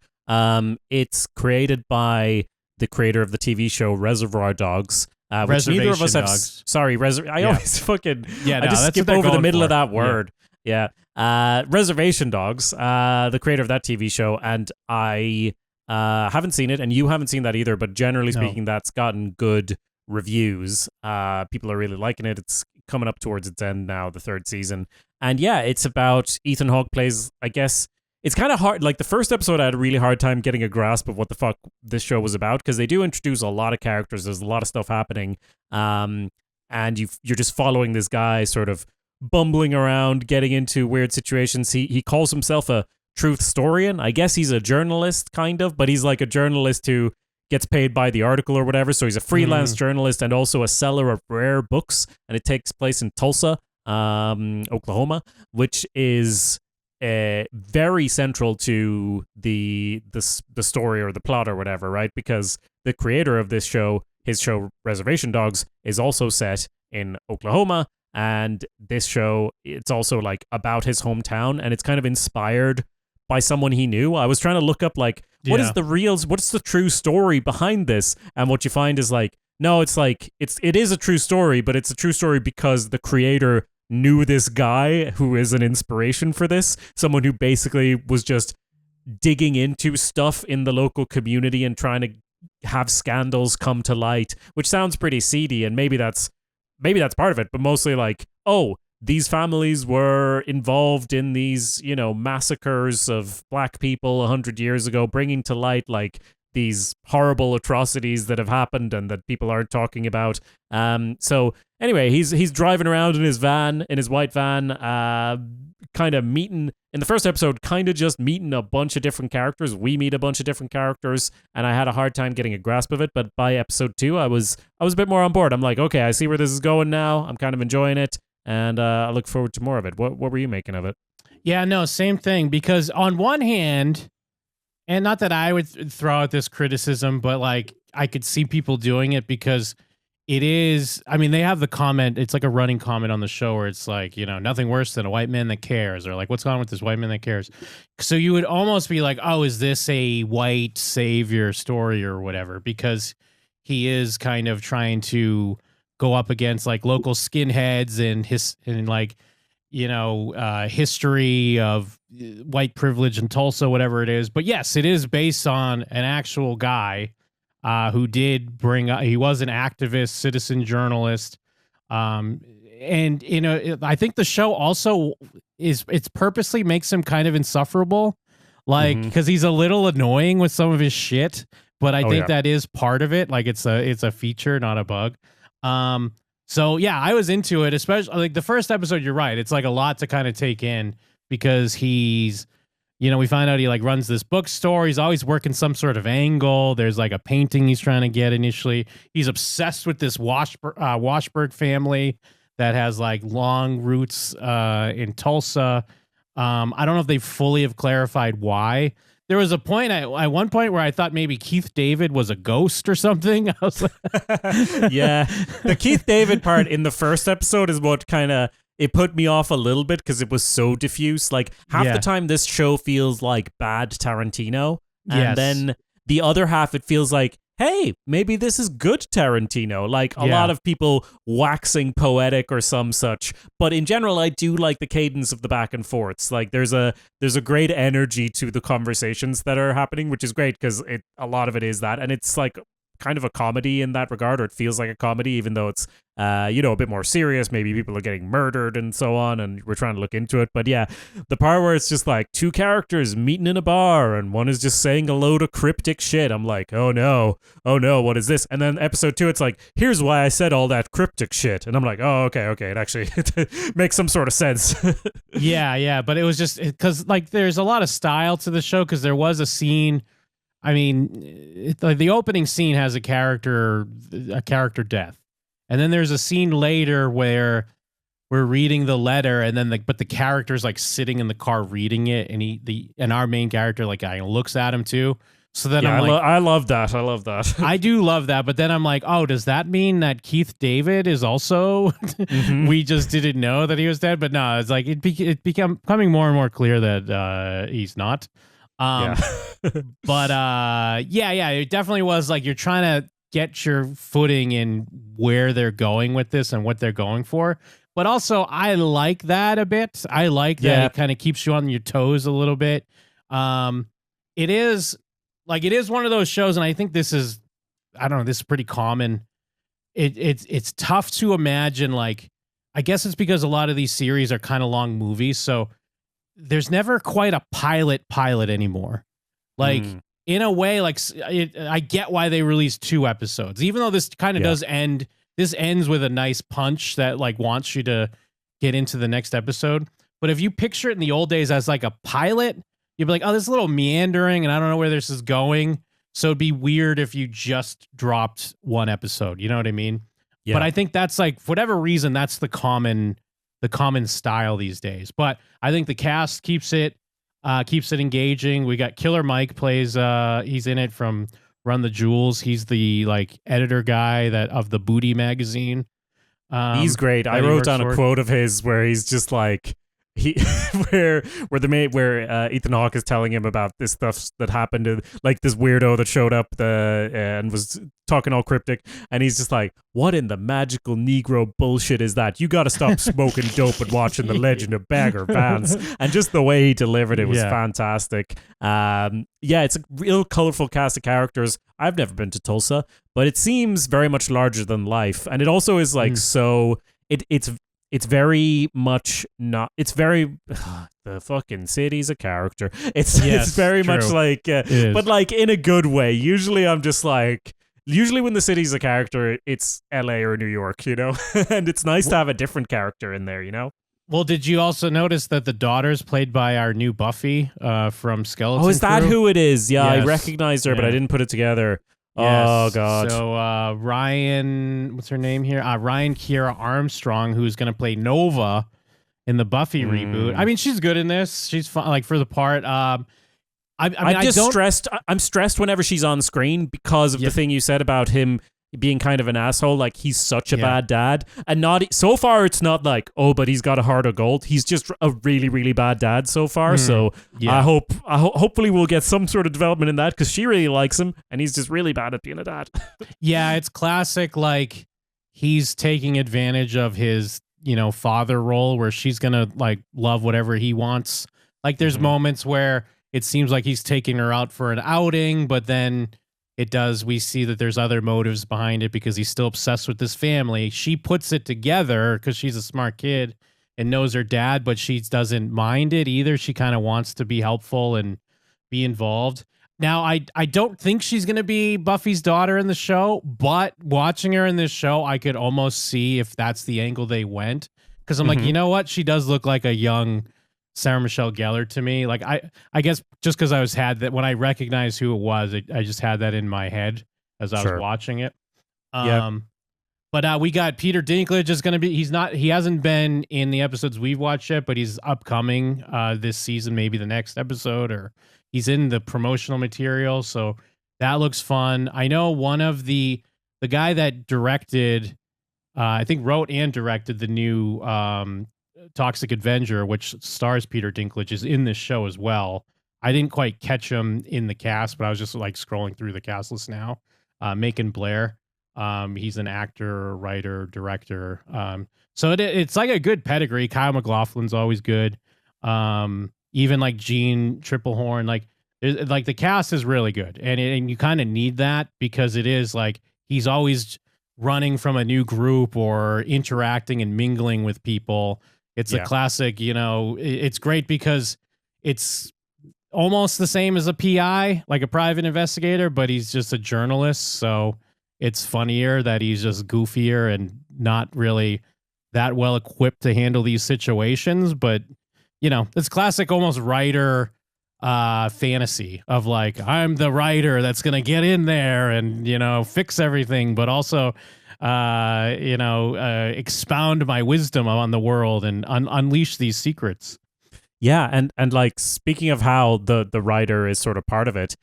It's created by the creator of the TV show Reservoir Dogs. Which neither of us have. Sorry, I always fucking. Yeah, I just skip over the middle of that word. Yeah. Reservation Dogs, the creator of that TV show, and I haven't seen it, and you haven't seen that either. But generally speaking, that's gotten good reviews. People are really liking it. It's coming up towards its end now, the 3rd season, and yeah, it's about Ethan Hawke plays. I guess it's kind of hard. Like the first episode, I had a really hard time getting a grasp of what the fuck this show was about, because they do introduce a lot of characters. There's a lot of stuff happening, and you're just following this guy sort of bumbling around, getting into weird situations. He calls himself a truth historian. I guess he's a journalist, kind of, but he's like a journalist who gets paid by the article or whatever. So he's a freelance journalist and also a seller of rare books, and it takes place in Tulsa, Oklahoma, which is very central to the story or the plot or whatever, right? Because the creator of this show, his show Reservation Dogs, is also set in Oklahoma, and this show, it's also like about his hometown, and it's kind of inspired by someone he knew. I was trying to look up like what's the true story behind this, and what you find is like, no, it's like it is a true story, but it's a true story because the creator knew this guy who is an inspiration for this, someone who basically was just digging into stuff in the local community and trying to have scandals come to light, which sounds pretty seedy, and maybe that's part of it, but mostly like, oh, these families were involved in these, massacres of black people 100 years ago, bringing to light like these horrible atrocities that have happened and that people aren't talking about. So anyway, he's driving around in his white van, kind of meeting in the first episode, kind of just meeting a bunch of different characters. We meet a bunch of different characters, and I had a hard time getting a grasp of it. But by episode 2, I was a bit more on board. I'm like, okay, I see where this is going now. I'm kind of enjoying it, and I look forward to more of it. What were you making of it? Yeah, no, same thing. Because on one hand, and not that I would throw out this criticism, but like I could see people doing it because it is, they have the comment, it's like a running comment on the show where it's like, nothing worse than a white man that cares, or like, what's going on with this white man that cares? So you would almost be like, oh, is this a white savior story or whatever? Because he is kind of trying to go up against like local skinheads and history of white privilege in Tulsa, whatever it is. But yes, it is based on an actual guy who did he was an activist, citizen journalist. And, I think the show also it's purposely makes him kind of insufferable, like, because he's a little annoying with some of his shit. But I think that is part of it. Like it's a feature, not a bug. So yeah, I was into it, especially like the first episode. You're right. It's like a lot to kind of take in because he's we find out he like runs this bookstore. He's always working some sort of angle. There's like a painting he's trying to get initially. He's obsessed with this Washburn family that has like long roots in Tulsa. I don't know if they fully have clarified why. There was a point at one point where I thought maybe Keith David was a ghost or something. I was like, yeah, the Keith David part in the first episode is what kind of it put me off a little bit because it was so diffuse. Like half the time, this show feels like bad Tarantino, and then the other half it feels like, hey, maybe this is good Tarantino. Like a lot of people waxing poetic or some such. But in general, I do like the cadence of the back and forths. Like there's a great energy to the conversations that are happening, which is great because a lot of it is that. And it's like kind of a comedy in that regard, or it feels like a comedy, even though it's a bit more serious. Maybe people are getting murdered and so on, and we're trying to look into it. But yeah, the part where it's just like two characters meeting in a bar and one is just saying a load of cryptic shit. I'm like, oh no, what is this? And then episode 2, it's like, here's why I said all that cryptic shit. And I'm like, oh, okay, it actually makes some sort of sense. yeah, but it was just because like there's a lot of style to the show because there was a scene. I mean, like the opening scene has a character death, and then there's a scene later where we're reading the letter, and then but the character's like sitting in the car reading it, and our main character like looks at him too. So then I'm like, I love that. I do love that, but then I'm like, oh, does that mean that Keith David is also? We just didn't know that he was dead, but no, it's like it becoming more and more clear that he's not. But it definitely was like you're trying to get your footing in where they're going with this and what they're going for. But also, I like that a bit. I like that it kind of keeps you on your toes a little bit. It is one of those shows, and I think this is pretty common. It's tough to imagine. Like, I guess it's because a lot of these series are kind of long movies, so there's never quite a pilot anymore. Like in a way, like I get why they released 2 episodes, even though this kind of does end. This ends with a nice punch that like wants you to get into the next episode. But if you picture it in the old days as like a pilot, you'd be like, oh, this is a little meandering and I don't know where this is going. So it'd be weird if you just dropped 1 episode. You know what I mean? Yeah. But I think that's like, for whatever reason, that's the common style these days. But I think the cast keeps it engaging. We got Killer Mike plays he's in it from Run the Jewels. He's the like editor guy of the Booty magazine. He's great. I wrote down a quote of his where he's just like where Ethan Hawke is telling him about this stuff that happened to like this weirdo that showed up and was talking all cryptic, and he's just like, what in the magical Negro bullshit is that? You got to stop smoking dope and watching The Legend of Bagger Vance. And just the way he delivered it was fantastic. It's a real colorful cast of characters. I've never been to Tulsa, but it seems very much larger than life, and it also is like it's very much not. It's very the fucking city's a character. It's very true. Much like, but like in a good way. Usually, I'm just like. Usually, when the city's a character, it's L.A. or New York, you know, and it's nice to have a different character in there, you know. Well, did you also notice that the daughter's played by our new Buffy from Skeleton? Oh, is that Crew? Who it is? Yeah, yes. I recognized her, but I didn't put it together. Yes. Oh, God. So Ryan, what's her name here? Ryan Kiera Armstrong, who's going to play Nova in the Buffy reboot. I mean, she's good in this. She's fun, like for the part. I'm stressed whenever she's on screen because of the thing you said about him being kind of an asshole. Like he's such a bad dad, and so far it's not like, oh, but he's got a heart of gold. He's just a really, really bad dad so far. So hopefully we'll get some sort of development in that because she really likes him, and he's just really bad at being a dad. Yeah, it's classic. Like he's taking advantage of his, father role where she's gonna like love whatever he wants. Like there's moments where it seems like he's taking her out for an outing, but then we see that there's other motives behind it because he's still obsessed with this family. She puts it together because she's a smart kid and knows her dad, but she doesn't mind it either. She kind of wants to be helpful and be involved. Now, I don't think she's going to be Buffy's daughter in the show, but watching her in this show, I could almost see if that's the angle they went. Because I'm like, you know what? She does look like a young Sarah Michelle Gellar to me. Like I guess just because I was had that when I recognized who it was, I just had that in my head as I was Sure. watching it. Yep. But we got Peter Dinklage is going to be. He hasn't been in the episodes we've watched yet, but he's upcoming this season, maybe the next episode, or he's in the promotional material. So that looks fun. I know one of the guy that directed, I think wrote and directed the new Toxic Avenger, which stars Peter Dinklage, is in this show as well. I didn't quite catch him in the cast, but I was just like scrolling through the cast list now. Macon Blair. He's an actor, writer, director. So it's like a good pedigree. Kyle MacLachlan's always good. Even like Gene Triplehorn, like the cast is really good, and you kind of need that because it is like he's always running from a new group or interacting and mingling with people. It's a classic, it's great because it's almost the same as a PI, like a private investigator, but he's just a journalist. So it's funnier that he's just goofier and not really that well equipped to handle these situations. But, it's classic almost writer fantasy of like, I'm the writer that's going to get in there and, fix everything, but also, expound my wisdom on the world and unleash these secrets. Yeah, and like speaking of how the writer is sort of part of it,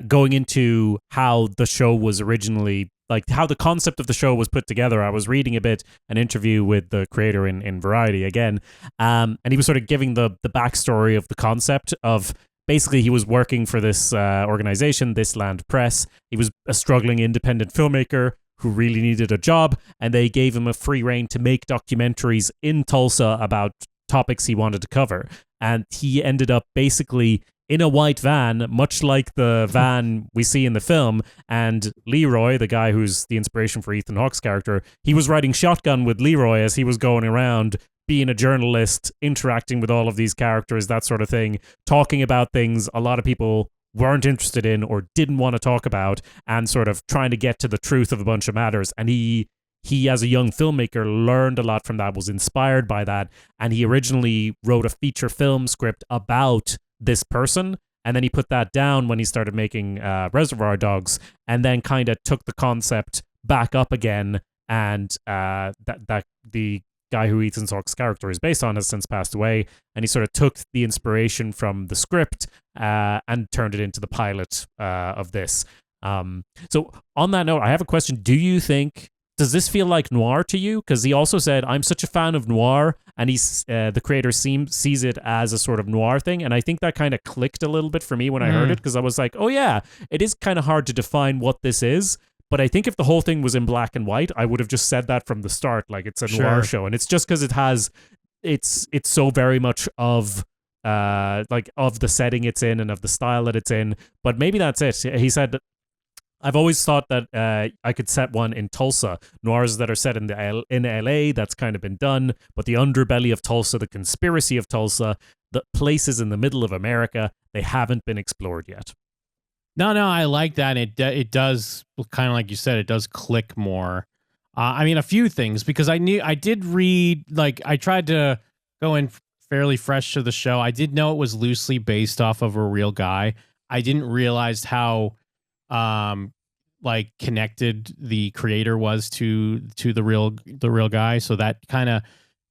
going into how the show was originally, like how the concept of the show was put together, I was reading an interview with the creator in Variety again, and he was sort of giving the backstory of the concept of basically he was working for this organization, This Land Press. He was a struggling independent filmmaker who really needed a job, and they gave him a free rein to make documentaries in Tulsa about topics he wanted to cover. And he ended up basically in a white van, much like the van we see in the film. And Leroy, the guy who's the inspiration for Ethan Hawke's character, he was riding shotgun with Leroy as he was going around being a journalist, interacting with all of these characters, that sort of thing, talking about things a lot of people weren't interested in or didn't want to talk about, and sort of trying to get to the truth of a bunch of matters. And he as a young filmmaker learned a lot from that, was inspired by that, and he originally wrote a feature film script about this person, and then he put that down when he started making Reservoir Dogs, and then kind of took the concept back up again, and that the guy who Ethan Hawke's character is based on has since passed away, and he sort of took the inspiration from the script and turned it into the pilot of this. So on that note, I have a question. Do you think, does this feel like noir to you? Because he also said, I'm such a fan of noir, and he's the creator sees it as a sort of noir thing, and I think that kind of clicked a little bit for me when I heard it, because I was like, oh yeah, it is kind of hard to define what this is. But I think if the whole thing was in black and white, I would have just said that from the start, like it's a noir show. And it's just because it's so very much of of the setting it's in and of the style that it's in. But maybe that's it. He said, I've always thought that I could set one in Tulsa. Noirs that are set in LA, that's kind of been done. But the underbelly of Tulsa, the conspiracy of Tulsa, the places in the middle of America, they haven't been explored yet. No, I like that. It does, kind of like you said, it does click more. I mean, a few things, because I did read, like, I tried to go in fairly fresh to the show. I did know it was loosely based off of a real guy. I didn't realize how like connected the creator was to the real guy. So that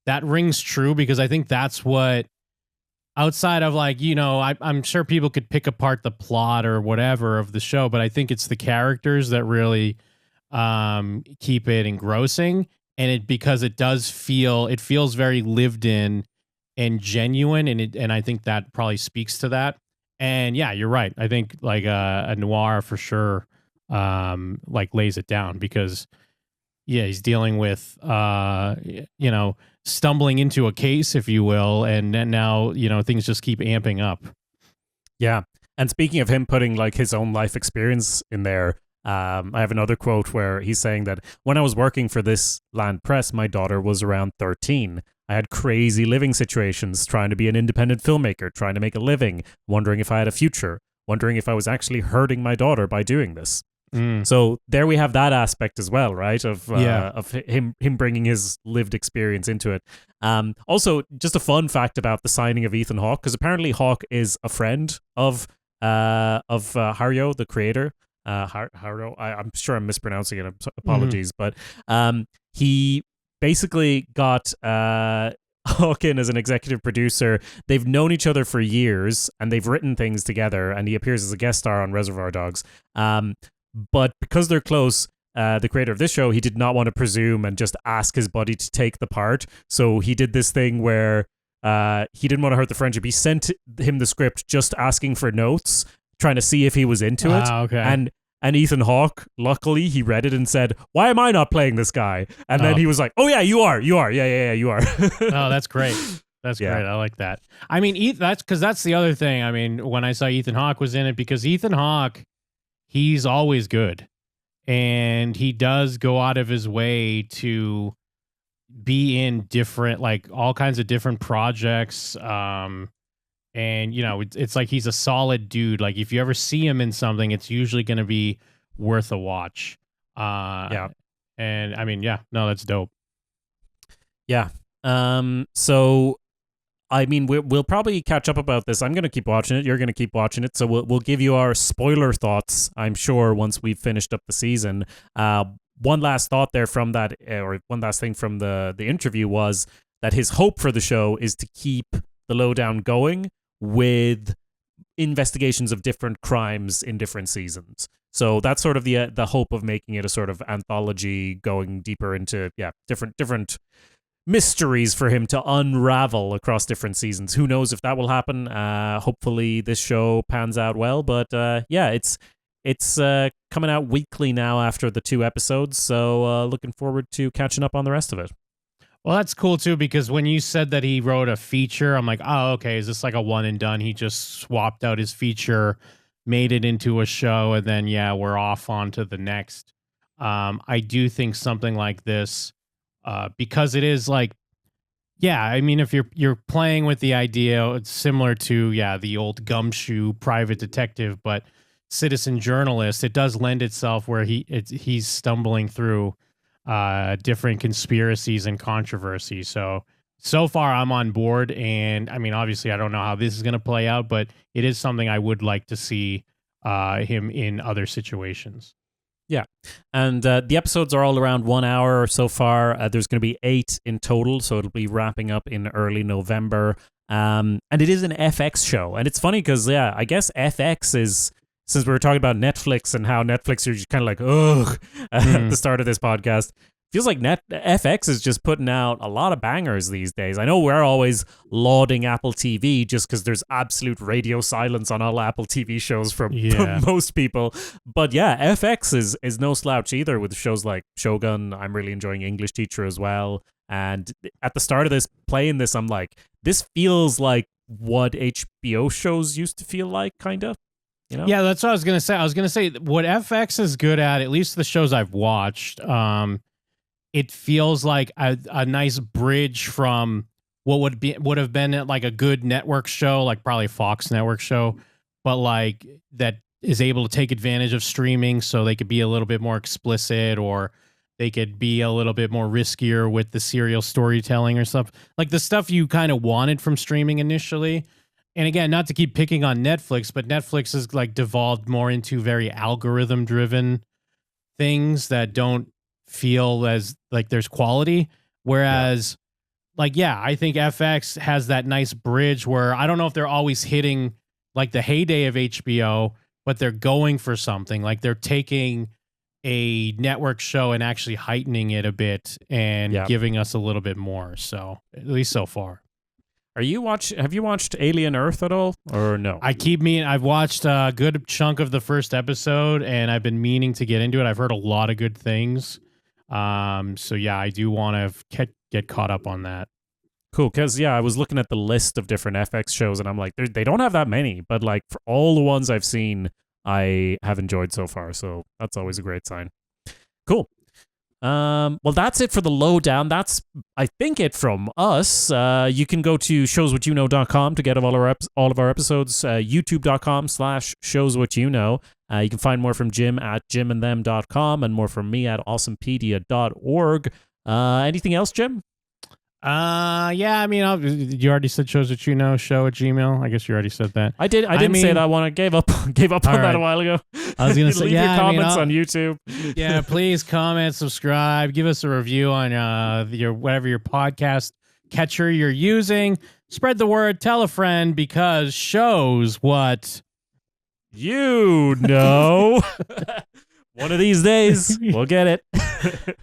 that rings true, because I think that's what, outside of like, I'm sure people could pick apart the plot or whatever of the show, but I think it's the characters that really keep it engrossing. And because it feels very lived in and genuine, and I think that probably speaks to that. And yeah, you're right. I think like a noir for sure like lays it down, because he's dealing with stumbling into a case, if you will, and then now things just keep amping up. Yeah. And speaking of him putting like his own life experience in there, I have another quote where he's saying that when I was working for This Land Press, my daughter was around 13. I had crazy living situations, trying to be an independent filmmaker, trying to make a living, wondering if I had a future, wondering if I was actually hurting my daughter by doing this. So there we have that aspect as well, right? Of Yeah. of him bringing his lived experience into it. Also, just a fun fact about the signing of Ethan Hawke, because apparently Hawke is a friend of Harjo, the creator. Harjo, I'm sure I'm mispronouncing it. Apologies, but he basically got Hawke in as an executive producer. They've known each other for years, and they've written things together. And he appears as a guest star on Reservoir Dogs. But because they're close, the creator of this show, he did not want to presume and just ask his buddy to take the part. So he did this thing where he didn't want to hurt the friendship. He sent him the script just asking for notes, trying to see if he was into it. Okay. And Ethan Hawke, luckily, he read it and said, "Why am I not playing this guy?" And then he was like, "Oh yeah, you are. Yeah, you are." Oh, that's great. That's Yeah. great. I like that. I mean, that's the other thing. I mean, when I saw Ethan Hawke was in it, because Ethan Hawke, he's always good, and he does go out of his way to be in different, like all kinds of different projects. And it's like he's a solid dude. Like if you ever see him in something, it's usually going to be worth a watch. Yeah. And I mean, yeah, no, that's dope. Yeah. So, I mean, we'll probably catch up about this. I'm going to keep watching it. You're going to keep watching it. So we'll give you our spoiler thoughts, I'm sure, once we've finished up the season. One last thought there from that, or one last thing from the interview was that his hope for the show is to keep the Lowdown going with investigations of different crimes in different seasons. So that's sort of the hope of making it a sort of anthology, going deeper into different mysteries for him to unravel across different seasons. Who knows if that will happen? Hopefully this show pans out well. But it's coming out weekly now after the 2 episodes. So looking forward to catching up on the rest of it. Well, that's cool too, because when you said that he wrote a feature, I'm like, oh, okay, is this like a one and done? He just swapped out his feature, made it into a show, and then we're off on to the next. I do think something like this, because it is like, I mean, if you're playing with the idea, it's similar to the old Gumshoe private detective, but citizen journalist. It does lend itself where he's stumbling through different conspiracies and controversies. So far I'm on board, and I mean, obviously I don't know how this is going to play out, but it is something I would like to see him in other situations. Yeah. And the episodes are all around 1 hour so far. There's going to be 8 in total, so it'll be wrapping up in early November. And it is an FX show. And it's funny because, I guess FX is, since we were talking about Netflix and how Netflix are just kind of like, ugh, at the start of this podcast, feels like FX is just putting out a lot of bangers these days. I know we're always lauding Apple TV just because there's absolute radio silence on all Apple TV shows from most people. But FX is no slouch either with shows like Shogun. I'm really enjoying English Teacher as well. And at the start of this, playing this, I'm like, this feels like what HBO shows used to feel like, kind of. You know? Yeah, that's what I was going to say. I was going to say what FX is good at least the shows I've watched, it feels like a nice bridge from what would have been like a good network show, like probably Fox network show, but like that is able to take advantage of streaming, so they could be a little bit more explicit, or they could be a little bit more riskier with the serial storytelling or stuff, like the stuff you kind of wanted from streaming initially. And again, not to keep picking on Netflix, but Netflix has like devolved more into very algorithm driven things that don't feel as like there's quality. Whereas I think FX has that nice bridge where I don't know if they're always hitting like the heyday of HBO, but they're going for something. Like they're taking a network show and actually heightening it a bit and giving us a little bit more. So at least so far. Have you watched Alien Earth at all, or no? I've watched a good chunk of the first episode, and I've been meaning to get into it. I've heard a lot of good things. I do want to get caught up on that. Cool, because I was looking at the list of different FX shows, and I'm like, they don't have that many, but like for all the ones I've seen, I have enjoyed so far. So that's always a great sign. Cool. Well, that's it for the Lowdown. That's, I think, it from us. You can go to showswhatyouknow.com to get all of our episodes, youtube.com/showswhatyouknow. You can find more from Jim at jimandthem.com and more from me at awesomepedia.org. Anything else, Jim? Yeah, I mean, you already said shows that you know, show at Gmail. I guess you already said that. I didn't say that one. I gave up on that a while ago. I was going to say, leave your comments on YouTube. Yeah, please comment, subscribe, give us a review on whatever your podcast catcher you're using. Spread the word, tell a friend, because shows what you know. One of these days, we'll get it.